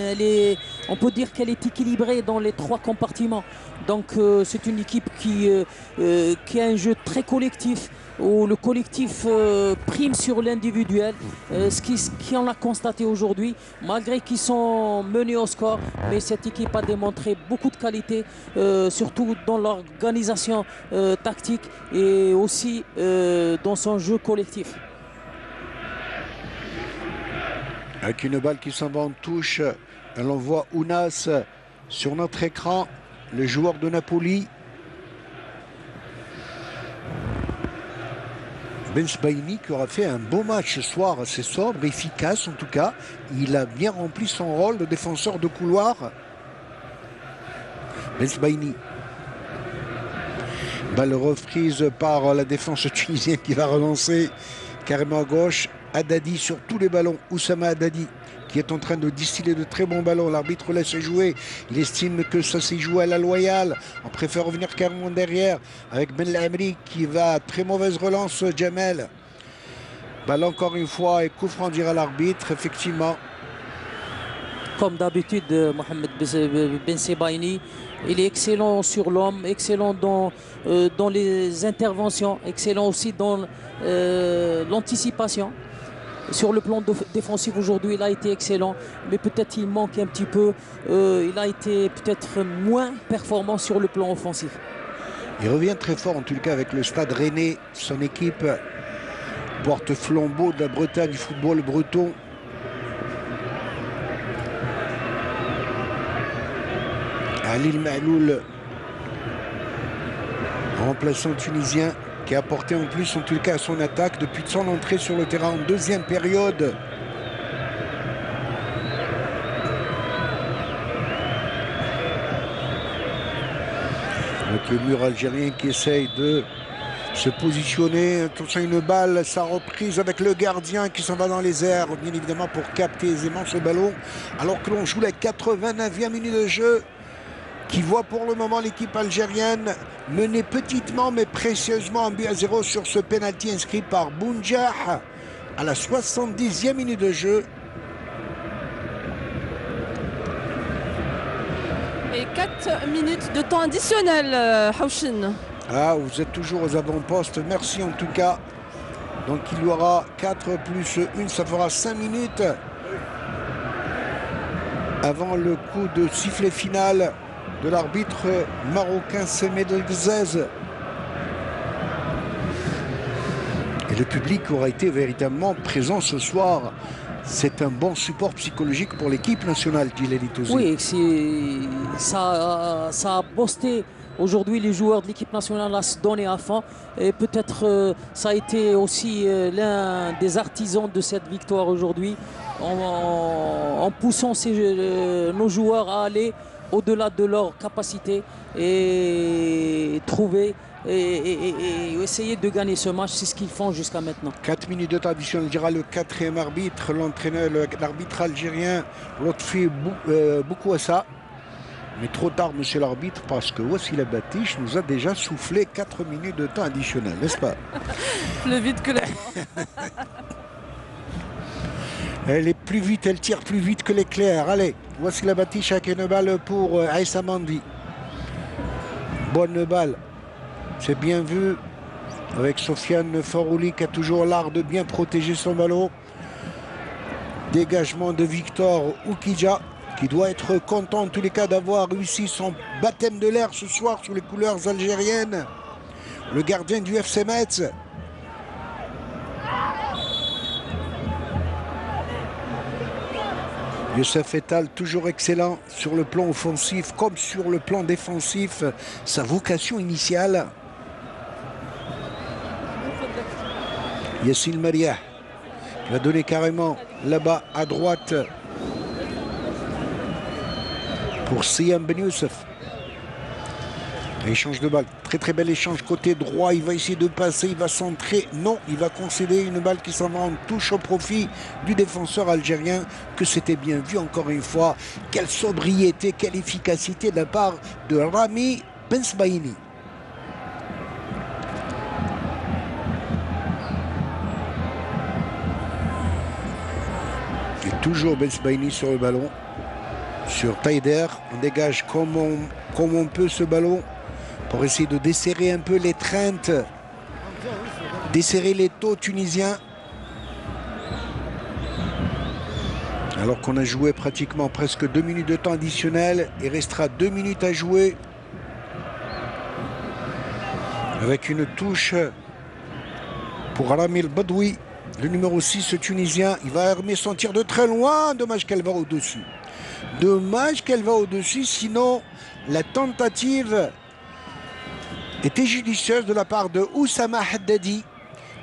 on peut dire qu'elle est équilibrée dans les trois compartiments. Donc c'est une équipe qui a un jeu très collectif, où le collectif prime sur l'individuel, ce qu'on a constaté aujourd'hui, malgré qu'ils sont menés au score. Mais cette équipe a démontré beaucoup de qualité, surtout dans l'organisation tactique et aussi dans son jeu collectif. Avec une balle qui s'en va en touche, on voit Ounas sur notre écran, le joueur de Napoli. Ben Sbaini qui aura fait un beau match ce soir, assez sobre, efficace en tout cas. Il a bien rempli son rôle de défenseur de couloir. Ben Sbaini. Balle reprise par la défense tunisienne qui va relancer carrément à gauche. Haddadi sur tous les ballons. Oussama Haddadi qui est en train de distiller de très bons ballons. L'arbitre laisse jouer. Il estime que ça s'est joué à la loyale. On préfère revenir carrément derrière avec Belhamri qui va. Très mauvaise relance, Jamel. Balle encore une fois et coup franc dira l'arbitre, effectivement. Comme d'habitude, Mohamed Ben Sebaini, il est excellent sur l'homme, excellent dans les interventions, excellent aussi dans l'anticipation. Sur le plan défensif aujourd'hui, il a été excellent, mais peut-être il manque un petit peu. Il a été peut-être moins performant sur le plan offensif. Il revient très fort en tout cas avec le Stade Rennais, son équipe porte-flambeau de la Bretagne, du football breton. Alil Mahloul, remplaçant tunisien, qui a apporté en plus en tout cas à son attaque depuis son entrée sur le terrain en deuxième période. Avec le mur algérien qui essaye de se positionner. Attention, une balle, sa reprise avec le gardien qui s'en va dans les airs, bien évidemment pour capter aisément ce ballon. Alors que l'on joue la 89e minute de jeu, qui voit pour le moment l'équipe algérienne mener petitement mais précieusement 1-0 sur ce pénalty inscrit par Bounjah à la 70e minute de jeu. Et 4 minutes de temps additionnel, Houchin. Ah, vous êtes toujours aux avant-postes. Merci en tout cas. Donc il y aura 4 plus 1, ça fera 5 minutes avant le coup de sifflet final de l'arbitre marocain Semed El Gzez. Et le public aura été véritablement présent ce soir. C'est un bon support psychologique pour l'équipe nationale, dit Djilali Touzi. Oui, ça a boosté aujourd'hui les joueurs de l'équipe nationale à se donner à fond. Et peut-être ça a été aussi l'un des artisans de cette victoire aujourd'hui, en poussant nos joueurs à aller au-delà de leur capacité et trouver et essayer de gagner ce match. C'est ce qu'ils font jusqu'à maintenant. 4 minutes de temps additionnel, dira le quatrième arbitre, l'entraîneur, l'arbitre algérien Lotfi Boukouassa. Mais trop tard, monsieur l'arbitre, parce que Wassila Batiche nous a déjà soufflé 4 minutes de temps additionnel, n'est-ce pas? Plus vite que la Elle est plus vite, elle tire plus vite que l'éclair. Allez, Wassila Batiche avec une balle pour Aïssa Mandi. Bonne balle. C'est bien vu avec Sofiane Farouli qui a toujours l'art de bien protéger son ballon. Dégagement de Victor Oukidja qui doit être content en tous les cas d'avoir réussi son baptême de l'air ce soir sous les couleurs algériennes. Le gardien du FC Metz. Youssef Etal, toujours excellent sur le plan offensif comme sur le plan défensif. Sa vocation initiale. Yassine Maria qui va donner carrément là-bas à droite pour Siam Ben Youssef. Échange de balle, très bel échange côté droit, il va essayer de passer, il va centrer, non, il va concéder une balle qui s'en va en touche au profit du défenseur algérien, que c'était bien vu encore une fois. Quelle sobriété, quelle efficacité de la part de Rami Bensbaini. Et toujours Bensbaini sur le ballon. Sur Taider, on dégage comme on peut ce ballon pour essayer de desserrer un peu l'étreinte, desserrer les taux tunisiens. Alors qu'on a joué pratiquement presque 2 minutes de temps additionnel, il restera 2 minutes à jouer. Avec une touche pour Ramil Badoui, le numéro 6 tunisien. Il va armer son tir de très loin, dommage qu'elle va au-dessus. Dommage qu'elle va au-dessus, sinon la tentative était judicieuse de la part de Oussama Haddadi,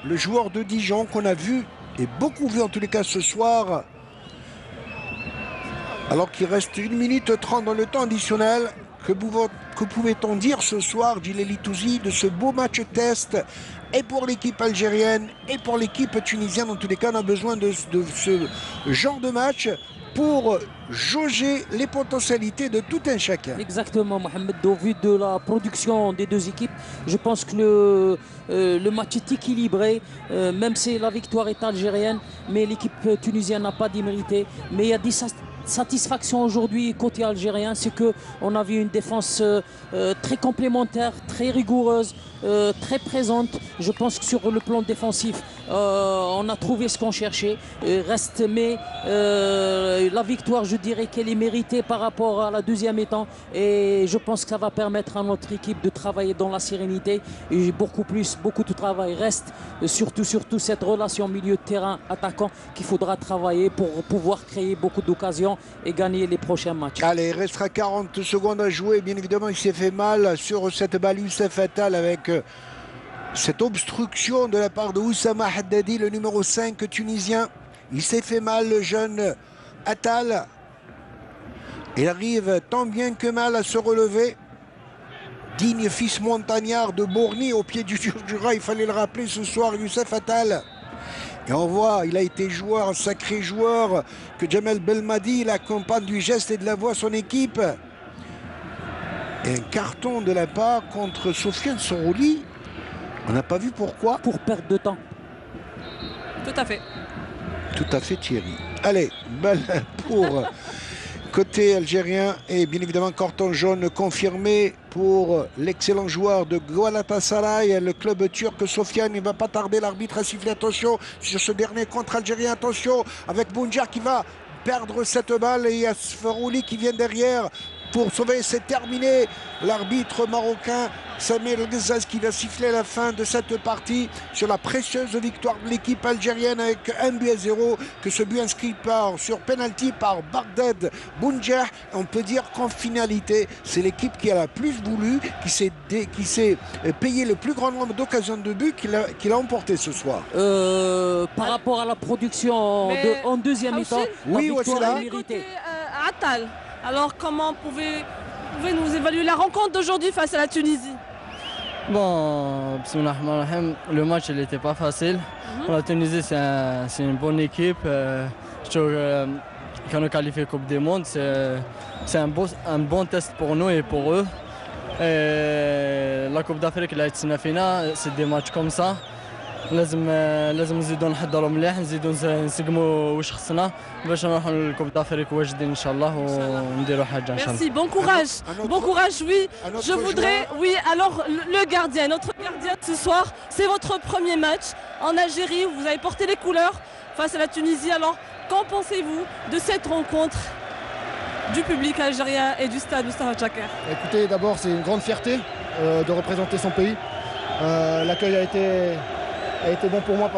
le joueur de Dijon qu'on a vu, et beaucoup vu en tous les cas ce soir. Alors qu'il reste 1 minute 30 dans le temps additionnel, que pouvait-on dire ce soir, Djilali Touzi, de ce beau match test, et pour l'équipe algérienne, et pour l'équipe tunisienne. En tous les cas, on a besoin de ce genre de match pour jauger les potentialités de tout un chacun. Exactement, Mohamed. Au vu de la production des deux équipes, je pense que le match est équilibré, même si la victoire est algérienne, mais l'équipe tunisienne n'a pas démérité. Mais il y a des satisfactions aujourd'hui côté algérien, c'est qu'on a vu une défense très complémentaire, très rigoureuse, très présente. Je pense que sur le plan défensif, on a trouvé ce qu'on cherchait. Mais la victoire, je dirais qu'elle est méritée par rapport à la deuxième mi-temps. Et je pense que ça va permettre à notre équipe de travailler dans la sérénité. Et beaucoup de travail reste, surtout cette relation milieu de terrain attaquant qu'il faudra travailler pour pouvoir créer beaucoup d'occasions et gagner les prochains matchs. Allez, il restera 40 secondes à jouer. Bien évidemment, il s'est fait mal sur cette balle Youssef Attal avec cette obstruction de la part de Oussama Haddadi, le numéro 5 tunisien. Il s'est fait mal, le jeune Attal. Il arrive tant bien que mal à se relever. Digne fils montagnard de Bourni au pied du Djurdjura, il fallait le rappeler ce soir, Youssef Attal. Et on voit, il a été joueur, un sacré joueur, que Jamel Belmadi, il accompagne du geste et de la voix son équipe. Et un carton de la part contre Sofiane Sorouli. On n'a pas vu pourquoi. Pour perdre de temps. Tout à fait. Tout à fait, Thierry. Allez, balle pour côté algérien et bien évidemment carton jaune confirmé pour l'excellent joueur de Galatasaray, le club turc Sofiane. Il ne va pas tarder, l'arbitre a sifflé, attention sur ce dernier contre algérien, attention avec Bounjar qui va perdre cette balle et Yasfarouli qui vient derrière pour sauver, c'est terminé. L'arbitre marocain Samir El-Ghezaz qui va siffler la fin de cette partie sur la précieuse victoire de l'équipe algérienne avec 1-0, que ce but inscrit sur penalty par Bagdad Bounjar. On peut dire qu'en finalité, c'est l'équipe qui a la plus voulu, qui s'est payé le plus grand nombre d'occasions de but qu'il a emporté ce soir. Par rapport à la production en deuxième mi-temps, oui, la victoire est méritée. Côté Attal, alors comment pouvez nous évaluer la rencontre d'aujourd'hui face à la Tunisie? Bon, le match n'était pas facile. La Tunisie, c'est une bonne équipe. Quand on qualifie Coupe du Monde, c'est un bon test pour nous et pour eux. Et la Coupe d'Afrique, c'est des matchs comme ça. لازم نزيدوا نحضروا مليح نزيدوا نسقموا واش خصنا باش نروحوا للكوب دافريك واجدين ان شاء الله ونديروا حاجه ان شاء الله. Merci, bon courage, oui. Je voudrais, oui, alors le gardien, notre gardien ce soir, c'est votre premier match en Algérie, vous avez porté les couleurs face à la Tunisie. Alors, qu'en pensez-vous de cette rencontre du public algérien et du stade Moustapha Chaker? Écoutez, d'abord c'est une grande fierté de représenter son pays. L'accueil a été bon pour moi,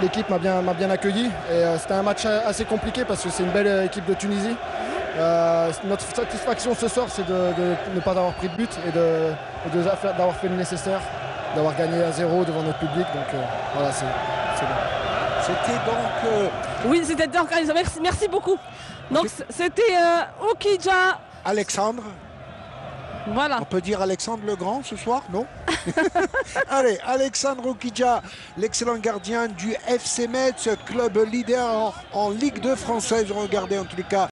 l'équipe m'a bien accueilli et c'était un match assez compliqué parce que c'est une belle équipe de Tunisie. Notre satisfaction ce soir, c'est de ne pas avoir pris de but et d'avoir fait le nécessaire, d'avoir gagné 1-0 devant notre public. Donc voilà, c'est bon. C'était donc... Oui, c'était donc... Merci beaucoup. Donc c'était Oukidja Alexandre. Voilà. On peut dire Alexandre le Grand ce soir, non? Allez, Alexandre Oukidja, l'excellent gardien du FC Metz, club leader en Ligue 2 française. Regardez en tous les cas.